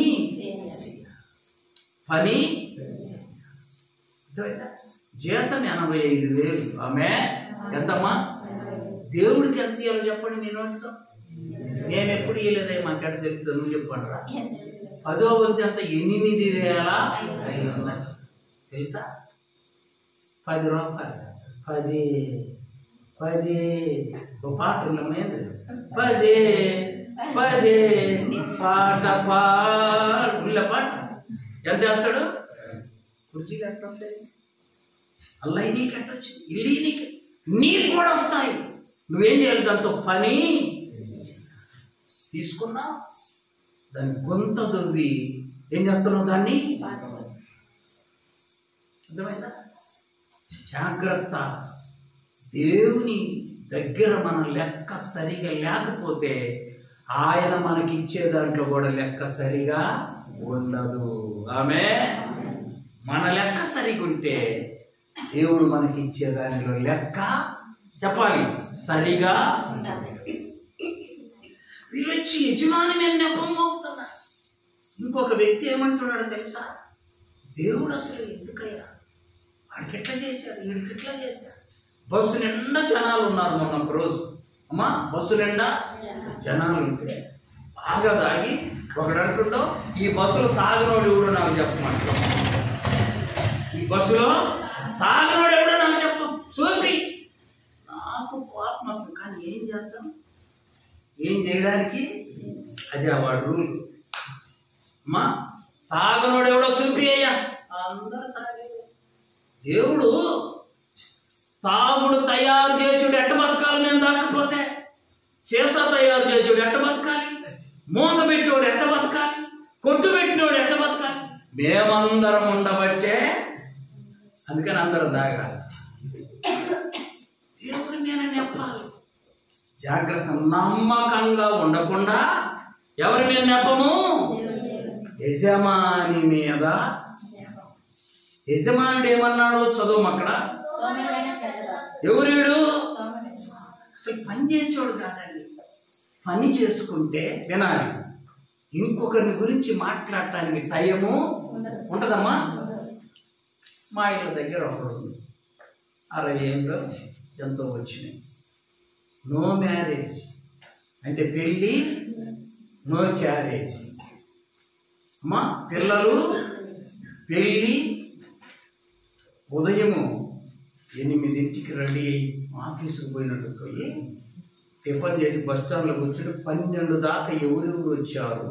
Speaker 1: జీతం 85,000. ఆమె ఎంతమ్మా? దేవుడికి ఎంత ఇవ్వాలో చెప్పండి మీరు నోటితో. నేను ఎప్పుడు ఇవ్వలేదే, మాకెట తెలుస్తుంది, నువ్వు చెప్పండి రా. 10వ వంతు ఎంత? 8,500 తెలుసా? 10 రూపాయలు. 10 పాట ఉన్నది, 10 పాట పాట ఎంత వేస్తాడు? కుర్చీలు ఎట్లా వస్తాయి? అల్లయి నీకు ఎట్టొచ్చింది, ఇల్లు నీకు కూడా వస్తాయి. నువ్వేం చేయాలి? దాంతో పని తీసుకున్నా, దాన్ని కొంత దొరికి ఏం చేస్తున్నావు? దాన్ని అర్థమైందా? జాగ్రత్త. దేవుని దగ్గర మన లెక్క సరిగా లేకపోతే ఆయన మనకిచ్చే దాంట్లో కూడా లెక్క సరిగా ఉండదు. ఆమె మన లెక్క సరిగా ఉంటే దేవుడు మనకిచ్చే దానిలో లెక్క చెప్పాలి సరిగా. వీళ్ళు వచ్చి యజమాని మీద నెపం మోపుతున్నారు. ఇంకొక వ్యక్తి ఏమంటున్నాడు తెలుసా? దేవుడు అసలు ఎందుకయ్యా వాడికి ఎట్లా చేశాడు, వీడికి ఎట్లా చేశాడు? బస్సు నిండా జనాలు ఉన్నారు. మొన్న ఒక రోజు అమ్మా బస్సు నిండా జనాలు ఉంటే బాగా తాగి ఒకడు అంటుండో, ఈ బస్సులో తాగినోడు ఎవడో నాకు చెప్పమంటాడు. ఈ బస్సులో తాగినోడు ఎవడో నాకు చెప్పు, చూపి. నాకు కోపం వస్తుంది, కానీ ఏం చేద్దాం? ఏం చేయడానికి? అది వాడు రూల్. అమ్మా తాగనోడు ఎవడో చూపి అయ్యా, అందరూ తాగే. దేవుడు తాగుడు తయారు చేసుడు ఎట్ట బతకాలి మేము దాకపోతే సీసా తయారు చేసేవాడు ఎట్ట బతకాలి, మూత పెట్టేవాడు ఎట్ట బతకాలి, కొట్టు పెట్టినవాడు ఎట్ట బతకాలి. మేమందరం ఉండబట్టే అందుకని అందరం తాగాలి. దేవుడి మీద నెప్పాలి. జాగ్రత్త. నమ్మకంగా ఉండకుండా ఎవరి మీద నెప్పము? యజమాని మీద. యజమానుడు ఏమన్నాడు చదువు అక్కడ. ఎవరీడు? అసలు పని చేసేవాడు కాదండి. పని చేసుకుంటే వినాలి. ఇంకొకరిని గురించి మాట్లాడటానికి టైము ఉంటుందమ్మా. మా ఇళ్ళ దగ్గర ఒకడు 60 ఏళ్ళు ఎంతో వచ్చినాయి. నో మ్యారేజ్ అంటే పెళ్ళి, నో క్యారేజ్. అమ్మా పిల్లలు, పెళ్ళి. ఉదయము 8ంటికి రెడీ అయ్యి ఆఫీసుకు పోయినట్టు పోయి టిఫన్ చేసి బస్ స్టాండ్లో కూర్చొని 12 దాకా ఎవరెవరు వచ్చారు,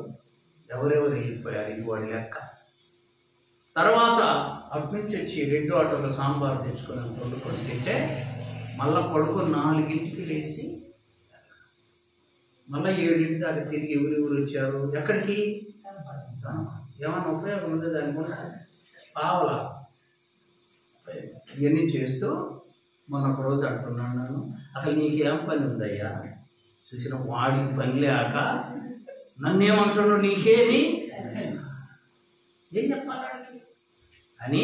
Speaker 1: ఎవరెవరు వెళ్ళిపోయారు, ఇది వాడి లెక్క. తర్వాత అటునుంచి వచ్చి 2 ఆటోలో సాంబార్ తెచ్చుకొని వండుకొని తింటే మళ్ళీ పడుకొని 4ంటికి లేచి మళ్ళీ 7 దాకా తిరిగి ఎవరెవరు వచ్చారు, ఎక్కడికి, ఏమన్నా ఉపయోగం ఉంది దానివల్ల పావలా ఇవన్నీ చేస్తూ మొన్న ఒక రోజు అంటున్నాను, అసలు నీకేం పని ఉందయ్యా, చూసిన వాడికి పని లేక నన్నేమంటున్నాడు, నీకేమి ఏం చెప్పాలి అని.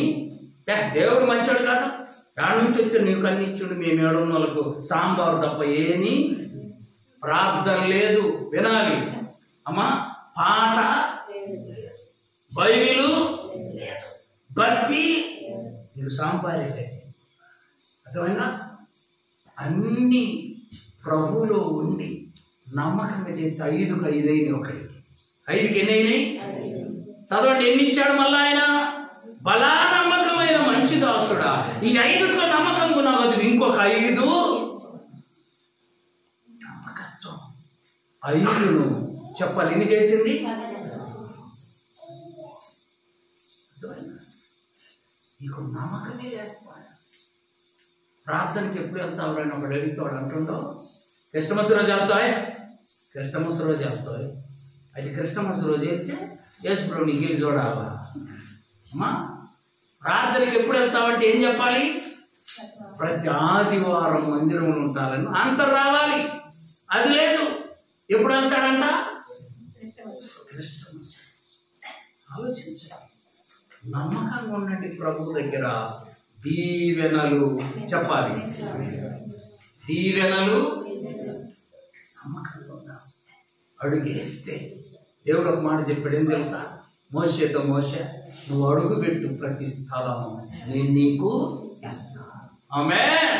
Speaker 1: దేవుడు మంచోడు కాదు, దాని నుంచి వచ్చి నీకు అన్ని ఇచ్చుడు, మేము ఏడున్న వాళ్ళకు సాంబారు తప్ప ఏమీ ప్రార్థన లేదు. వినాలి అమ్మా, పాట, బైబిలు, భక్తి, మీరు సాంబారైతే అర్థమైనా అన్ని ప్రభువులో ఉండి నమ్మకంగా చేస్తే 5కి 5 అయినాయి. ఒకడికి 5కి ఎన్ని అయినాయి చదవండి. ఎన్ని ఇచ్చాడు మళ్ళా ఆయన? బలా నమ్మకమైన మంచి దాసుడా, ఈ 5లో నమ్మకం ఉన్నది, ఇంకొక 5 నమ్మకత్వం. 5ను చెప్పాలి. ఎన్ని చేసింది? నీకు నమ్మకమే లేకపోయా. ప్రార్థనకి ఎప్పుడు వెళ్తావు అని ఒకడు అడుగుతాడు. అంటుండో క్రిస్టమస్ రోజు వెళ్తాయి, క్రిస్టమస్ రోజు వెళ్తాయి. అది క్రిస్టమస్ రోజు వెళ్తే ఎస్ బ్రో నీకు వెళ్ళి చూడాలా అమ్మా. ప్రార్థనకి ఎప్పుడు వెళ్తావంటే ఏం చెప్పాలి? ప్రతి ఆదివారం మందిరంలో ఉంటారని ఆన్సర్ రావాలి. అది లేదు. ఎప్పుడు వెళ్తాడంట? క్రిస్టమస్. ఆలోచించాలి. నమ్మకంగా ఉండండి ప్రభు దగ్గర. దీవెనలు చెప్పాలి. దీవెనలు నమ్మకంగా ఉండాలి. అడుగేస్తే దేవుడు ఒక మాట చెప్పాడు. ఏం తెలుసా? మోషేతో, మోషే నువ్వు అడుగు పెట్టు ప్రతి స్థలం నేను నీకు ఇస్తాను. ఆమేన్.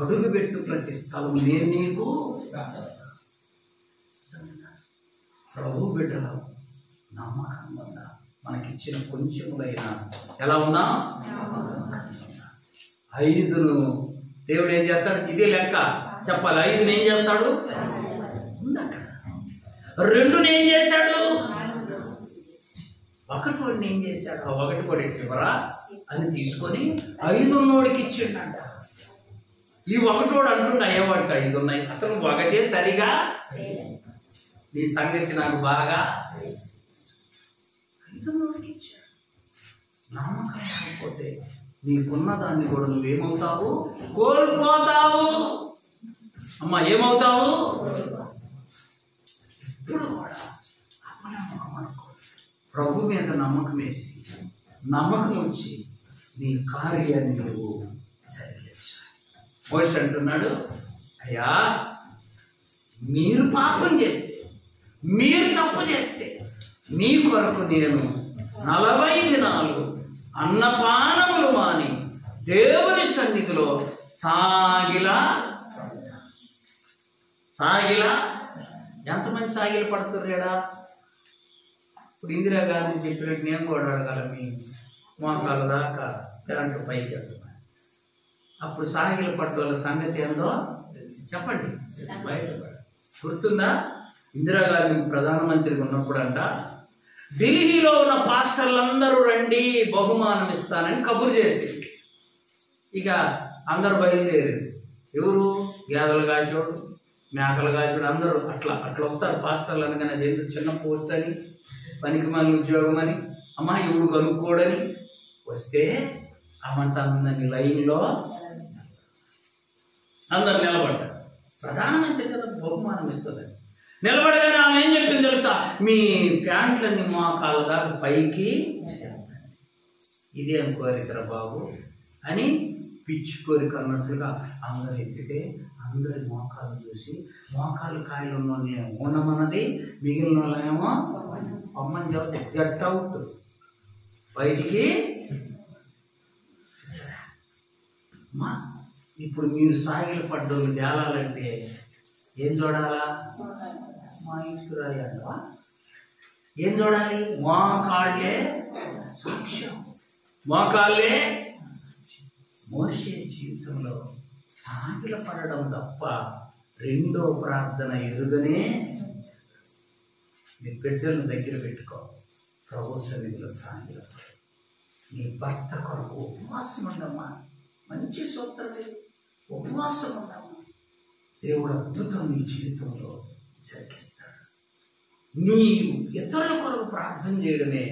Speaker 1: అడుగు పెట్టు ప్రతి స్థలం నేను నీకు ప్రభు బిడ్డలు నమ్మకంగా ఉందా. మనకిచ్చిన కొంచెములైనా ఎలా ఉన్నా 5ను దేవుడు ఏం చేస్తాడు? ఇదే లెక్క చెప్పాలి. 5ని ఏం చేస్తాడు? 2ని ఏం చేశాడు? 1 ఏం చేశాడు? ఆ 1 కూడా ఇవ్వరా అని తీసుకొని 5 ఉన్నోడికి ఇచ్చిండంట. ఈ 1 అంటుండే అయ్యేవాడికి 5 ఉన్నాయి, అసలు 1 సరిగా నీ సంగతి నాకు బాగా. 5 ఉన్నోడికి ఇచ్చాడు. నమ్మకం లేకపోతే నీకున్న దాన్ని కూడా నువ్వేమవుతావు? కోల్పోతావు. అమ్మా ఏమవుతావు? ఇప్పుడు కూడా అపనమ్మకం అనుకో. ప్రభు మీద నమ్మకం వేసి నమ్మకం వచ్చి నీ కార్యాన్ని నువ్వు మోషే అంటున్నాడు, అయ్యా మీరు పాపం చేస్తే, మీరు తప్పు చేస్తే మీ కొరకు నేను 40 దినాలు అన్నపానములు మాని దేవుని సన్నిధిలో సాగిలా. ఎంతమంది సాగిలు పడుతున్నాడా? ఇప్పుడు ఇందిరా గాంధీ చెప్పినట్టు నేను కూడా అడగాల, మీ మోకాళ్ళ దాకా కరెంటు పైకి వెళ్తున్నా. అప్పుడు సాగిలు పట్టు వాళ్ళ సంగతి ఏందో చెప్పండి. బయట గుర్తుందా? ఇందిరాగాంధీ ప్రధానమంత్రిగా ఉన్నప్పుడు అంట ఢిల్లీలో ఉన్న పాస్టర్లందరూ రండి బహుమానం ఇస్తానని కబురు చేసి ఇక అందరు బయలుదేరారు. ఎవరు? గేదెలు కాసేవాడు, మేకలు కాల్చుడు అందరూ అట్లా వస్తారు పాస్టర్లు అనగానే అదేంటో చిన్న పోస్ట్ అని పనికి మన ఉద్యోగం అని అమ్మా ఎవడు కనుక్కోడని వస్తే అమంతన్నని లైన్లో అందరు నిలబడ్డారు. ప్రధానమంత్రి కదా బహుమానం ఇస్తుంది. నిలబడగానే ఆమె ఏం చెప్పింది తెలుసా? మీ ప్యాంట్లన్నీ మోకాళ్ళ దాకా పైకి ఇదే కోరికరా బాబు అని పిచ్చి కోరిక అన్నట్టుగా అందరు ఎత్తితే అందరి మోకాలు చూసి మోకాలు కాయలు ఉన్నోళ్ళని ఉండమన్నది, మిగిలిన వాళ్ళేమో అమ్మని చెప్తే గట్ అవుట్ బయటికి. అమ్మా ఇప్పుడు మీరు సాగిలు పడ్డోళ్ళు తేలాలంటే ఏం చూడాలా? మా ఇంటికి ఏం చూడాలి? మోకాళ్ళే సాక్ష్యం, మోకాళ్ళే. మోషే జీవితంలో సాగిల పడడం తప్ప రెండో ప్రార్థన ఎదుగనే. నీ బిడ్డలను దగ్గర పెట్టుకో, ప్రభు సన్నిధిలో సాగిల పడు. నీ భర్త కొరకు ఉపవాసం ఉండమ్మా, మంచి సూత్రమే. ఉపవాసం ఉండమ్మా, దేవుడు అద్భుతం నీ జీవితంలో జరిగిస్తాడు. నీ ఇతరుల కొరకు ప్రార్థన చేయడమే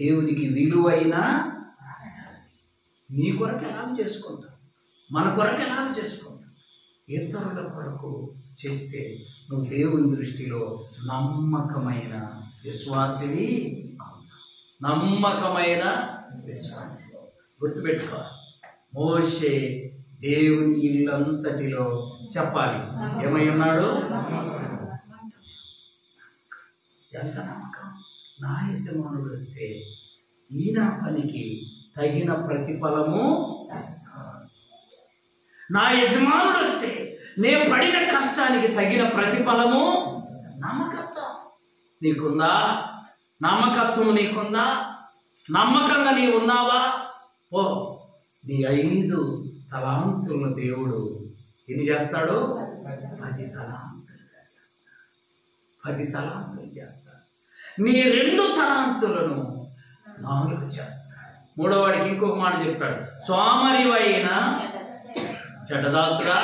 Speaker 1: దేవునికి విలువైన ప్రార్థన. నీ కొరకు ఎలా చేసుకుంటాం, మన కొరకు ఎలా చేసుకుంటాం, ఇతరుల కొరకు చేస్తే నువ్వు దేవుని దృష్టిలో నమ్మకమైన విశ్వాసివి అవుతావు. నమ్మకమైన విశ్వాసి గుర్తుపెట్టుకో. మోషే దేవుని ఇల్లంతటిలో చెప్పాలి ఏమై ఉన్నాడు? ఎంత నమ్మకం. నా యజమానుడు వస్తే ఈయన పనికి తగిన ప్రతిఫలము ఇస్తాడు. నా యజమానుడు వస్తే నేను పడిన కష్టానికి తగిన ప్రతిఫలము. నమ్మకత్వం నీకుందా? నమ్మకత్వం నీకుందా? నమ్మకంగా నీ ఉన్నావా? ఓ నీ 5 తలాంతులను దేవుడు ఎన్ని చేస్తాడు? 10 తలాంతులుగా చేస్తాడు. 10 తలాంతులు చేస్తాడు. నీ 2 తలాంతులను 4 చేస్తాడు. మూడోవాడికి ఇంకొక మాట చెప్పాడు, సోమరివైన చెడ్డదాసురా,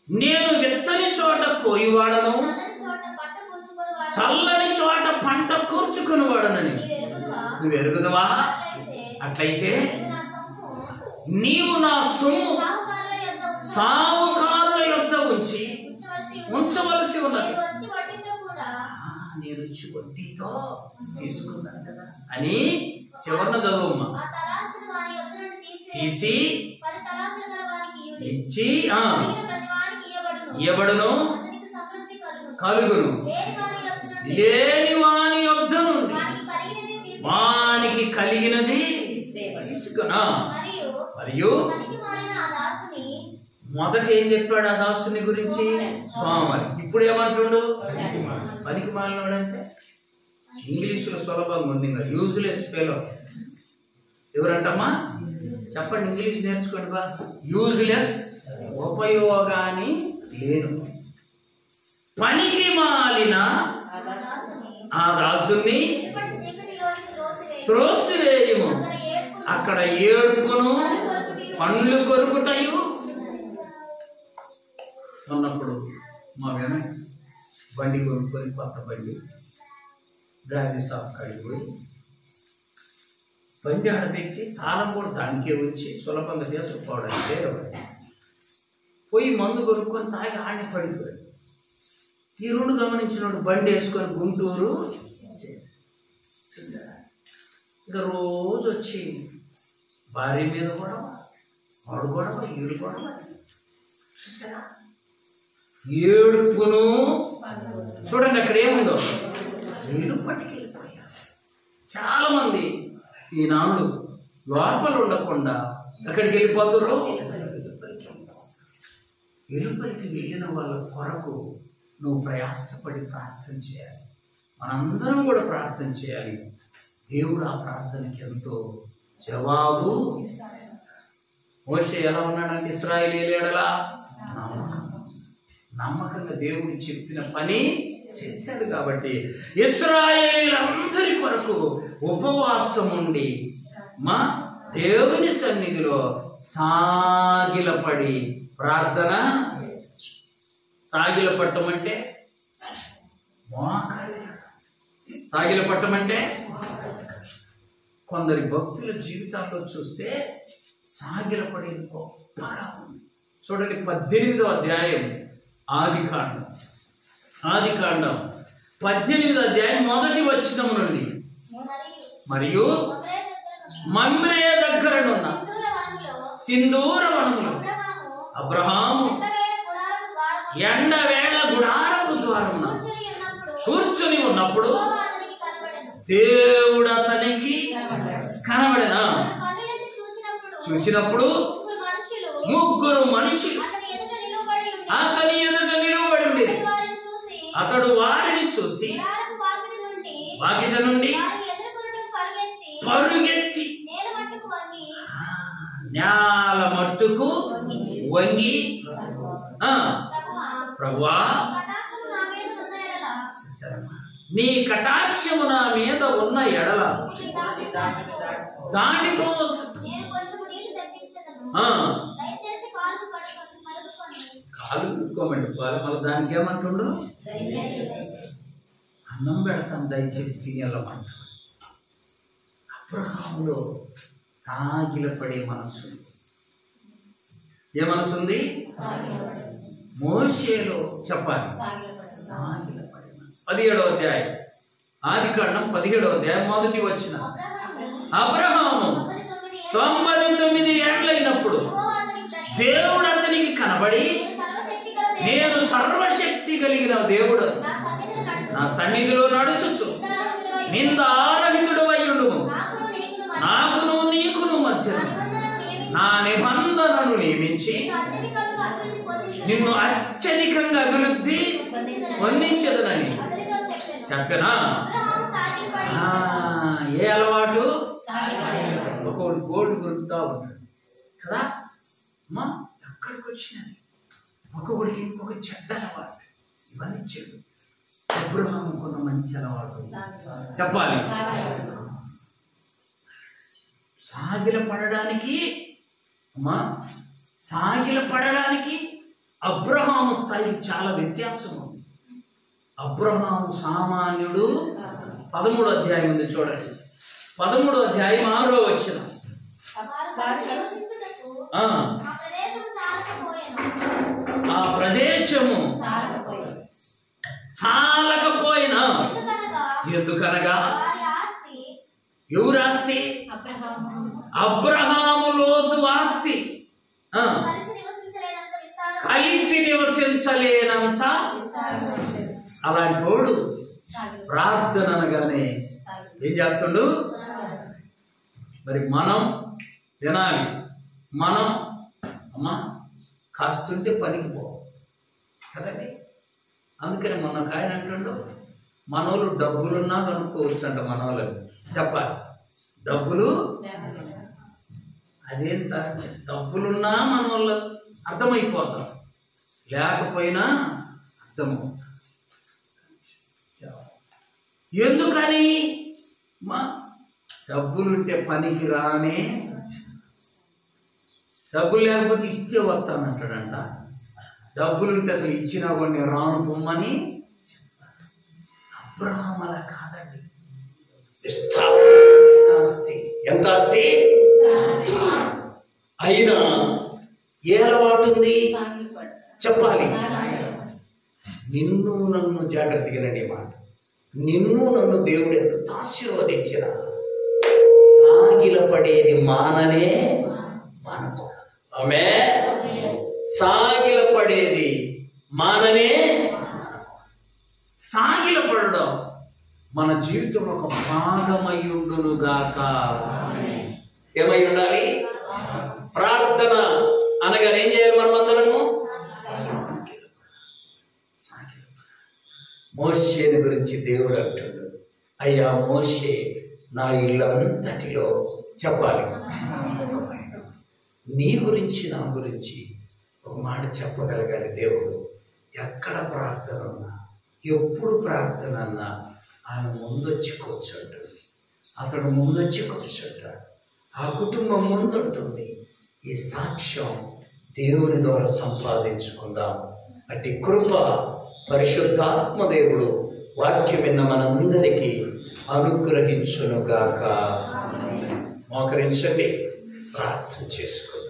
Speaker 1: నేను విత్తని చోట కోయివాడను, చల్లని చోట పంట కూర్చుకుని వాడనని నువ్వు ఎరుగుదవా? అట్లయితే నీవు నా సొమ్ము సావుకారుల యొద్ద ఉంచవలసి ఉన్నది. నేను వచ్చి వడ్డీతో తీసుకున్నాను కదా అని చివరిన చదువుమ్మా. తీసి ఇచ్చి ఇవ్వబడును, కలుగును. లేని వాని యొద్ద నుండి వానికి కలిగినది తీసుకున్నా. మరియు మొదట ఏం చెప్పాడు ఆ దాసుని గురించి? సోమరి. ఇప్పుడు ఏమంటుండు? పనికి మాలినోడు. అంటే ఇంగ్లీష్లో సులభంగా ఉంది, యూజ్లెస్ ఫెలో. ఎవరంటమ్మా చెప్పండి, ఇంగ్లీష్ నేర్చుకోండి బా. యూజ్లెస్, ఉపయోగాన్ని లేను, పనికి మాలిన ఆ దాసుని త్రోసివేయము, అక్కడ ఏడ్పును పండ్లు కొరుకుతాయి. ఉన్నప్పుడు మా వేణ బండి కొనుక్కొని కొత్త బండి డ్రైవర్ షాప్ కాడికి పోయి బండి ఆడబెట్టి తాళం కూడా దానికే వచ్చి సులభంగా తీసుకుపోవడానికి పోయి మందు కొనుక్కొని తాగి ఆడి పడిపోయాడు. ఈ 2 గమనించినాడు. బండి వేసుకొని గుంటూరు ఇక రోజు వచ్చి భార్య మీద కూడా వాడు కూడా ఈడు కూడా చూసారా ఏడుపును. చూడండి అక్కడ ఏముందో, వీడు పట్టుకెళ్ళిపోయారు. చాలా మంది ఈనాడు లోపల ఉండకుండా ఎక్కడికి వెళ్ళిపోతారు? వెలుపలికి వెళ్ళిన వాళ్ళ కొరకు నువ్వు ప్రయాసపడి ప్రార్థన చేయాలి. మనందరం కూడా ప్రార్థన చేయాలి. దేవుడు ఆ ప్రార్థనకి ఎంతో జవాబు. మోషే ఎలా ఉన్నాడంటే ఇశ్రాయేలీయుల ఎడల నమ్మకంగా దేవుడు చెప్పిన పని చేశాడు. కాబట్టి ఇశ్రాయేలీయులందరి కొరకు ఉపవాసం ఉండి మా దేవుని సన్నిధిలో సాగిలపడి ప్రార్థన సాగిల పట్టం అంటే సాగిల పట్టం అంటే కొందరి భక్తుల జీవితాల్లో చూస్తే సాగిల పడేది గొప్పగా ఉంది. చూడండి 18వ అధ్యాయం ఆదికాండం 18వ అధ్యాయం మొదటి వచనం నుండి. మరియు మమ్రే దగ్గరనున్న సింధూర వనములో అబ్రహాము ఎండవేళ గుడారపు ద్వారమున కూర్చొని ఉన్నప్పుడు దేవుడు అతనికి కనబడేనా. చూసినప్పుడు ముగ్గురు మనుషులు అతని ఎదుట నిలువబడి ఉండేది. అతడు వారిని చూసి వాకిట నుండి పరుగెత్తి నేల మట్టుకు వంగి ప్రభువా, నీ కటాక్షము నా మీద ఉన్న ఎడల దాటిపోవచ్చు. కాలు కుక్కోమండి పాలు, మళ్ళీ దానికి ఏమంటుండ్రు? అన్నం పెడతాం దయచేసి తినేళ్ళమంట. అబ్రహాములో సాగిలపడే మనసు. ఏ మనసు ఉంది? మోషేలో చెప్పాలి సాగిలపడే మనసు. 17వ అధ్యాయం ఆదికాండం 17వ అధ్యాయం మొదటి వచనం. అబ్రహాము 99 ఏళ్లైనప్పుడు దేవుడు అతనికి కనబడి, నేను సర్వశక్తి కలిగిన దేవుడు, నా సన్నిధిలో నడుచుచు నిందారహితుడు అయ్యుండుము, నాకును నీకును మధ్య నా నిబంధనను నియమించి నిన్ను అత్యధికంగా అభివృద్ధి పొందించదనని చెప్పనా. ఏ అలవాటు? ఒకడు గోల్డ్ దొరుకుతా ఉంటాడు కదా అమ్మా, ఎక్కడికి వచ్చినది ఒకడికి ఇంకొక చెడ్డ అలవాటు. ఇవన్నీ చెడు. అబ్రహాముకున్న మంచి అలవాటు చెప్పాలి. సాగిల పడడానికి అమ్మా, సాగిల పడడానికి అబ్రహాము స్థాయికి చాలా వ్యత్యాసం ఉంది. అబ్రహాము సామాన్యుడు. 13వ అధ్యాయం ఉంది చూడండి. 13వ అధ్యాయం 6వ వచనం. ఆ ప్రదేశము చాలకపోయినా, ఎందుకనగా ఎవరు ఆస్తి? అబ్రహాము లోతు ఆస్తి. కలిసి నివసించలేనంత. అలాంటి తోడు ప్రార్థన అనగానే ఏం చేస్తుండు? మరి మనం వినాలి. మనం అమ్మా కాస్తుంటే పనికి పోవు కదండి. అందుకని మొన్న ఒక ఆయన అంటుండు, మనోళ్ళు డబ్బులున్నా కనుక్కోవచ్చు అంట. మనోళ్ళని చెప్పాలి, డబ్బులు అదేం సార్, డబ్బులున్నా మనోళ్ళు అర్థమైపోతాం, లేకపోయినా అర్థమవుతాం. ఎందుకని? మా డబ్బులుంటే పనికి రానే, డబ్బులు లేకపోతే ఇస్తే వస్తానంటాడంట. డబ్బులుంటే అసలు ఇచ్చినా కొన్ని రాను పొమ్మని. అబ్రహాం అలా కాదండి. ఆస్తి ఎంత ఆస్తి అయినా ఏ అలవాటు ఉంది చెప్పాలి. నిన్ను నన్ను జాగ్రత్తగానండి మాట. నిన్ను నన్ను దేవుడు ఎంత ఆశీర్వదించిన సాగిల పడేది మాననే మానకూడదు. ఆమె సాగిల పడేది మాననే. సాగిల పడడం మన జీవితంలో ఒక భాగమయ్యుండునుగాక. ఏమై ఉండాలి? ప్రార్థన అనగానే ఏం చేయాలి? మనం అందరము మోషేని గురించి దేవుడు అంటాడు, అయ్యా మోషే నా ఇల్లంతటిలో చెప్పాలి నీ గురించి నా గురించి ఒక మాట చెప్పగలగాలి దేవుడు. ఎక్కడ ప్రార్థన ఉన్నా, ఎప్పుడు ప్రార్థన అన్నా ఆయన ముందొచ్చి కూర్చుంటుంది, అతడు ముందొచ్చి కూర్చుంటాడు, ఆ కుటుంబం ముందుంటుంది. ఈ సాక్ష్యం
Speaker 4: దేవుని ద్వారా సంపాదించుకుందాం. అట్టి కృప పరిశుద్ధాత్మదేవుడు వాక్యం విన్న మనందరికీ అనుగ్రహించునుగాక. మోకరించండి, ప్రార్థన చేసుకుందాం.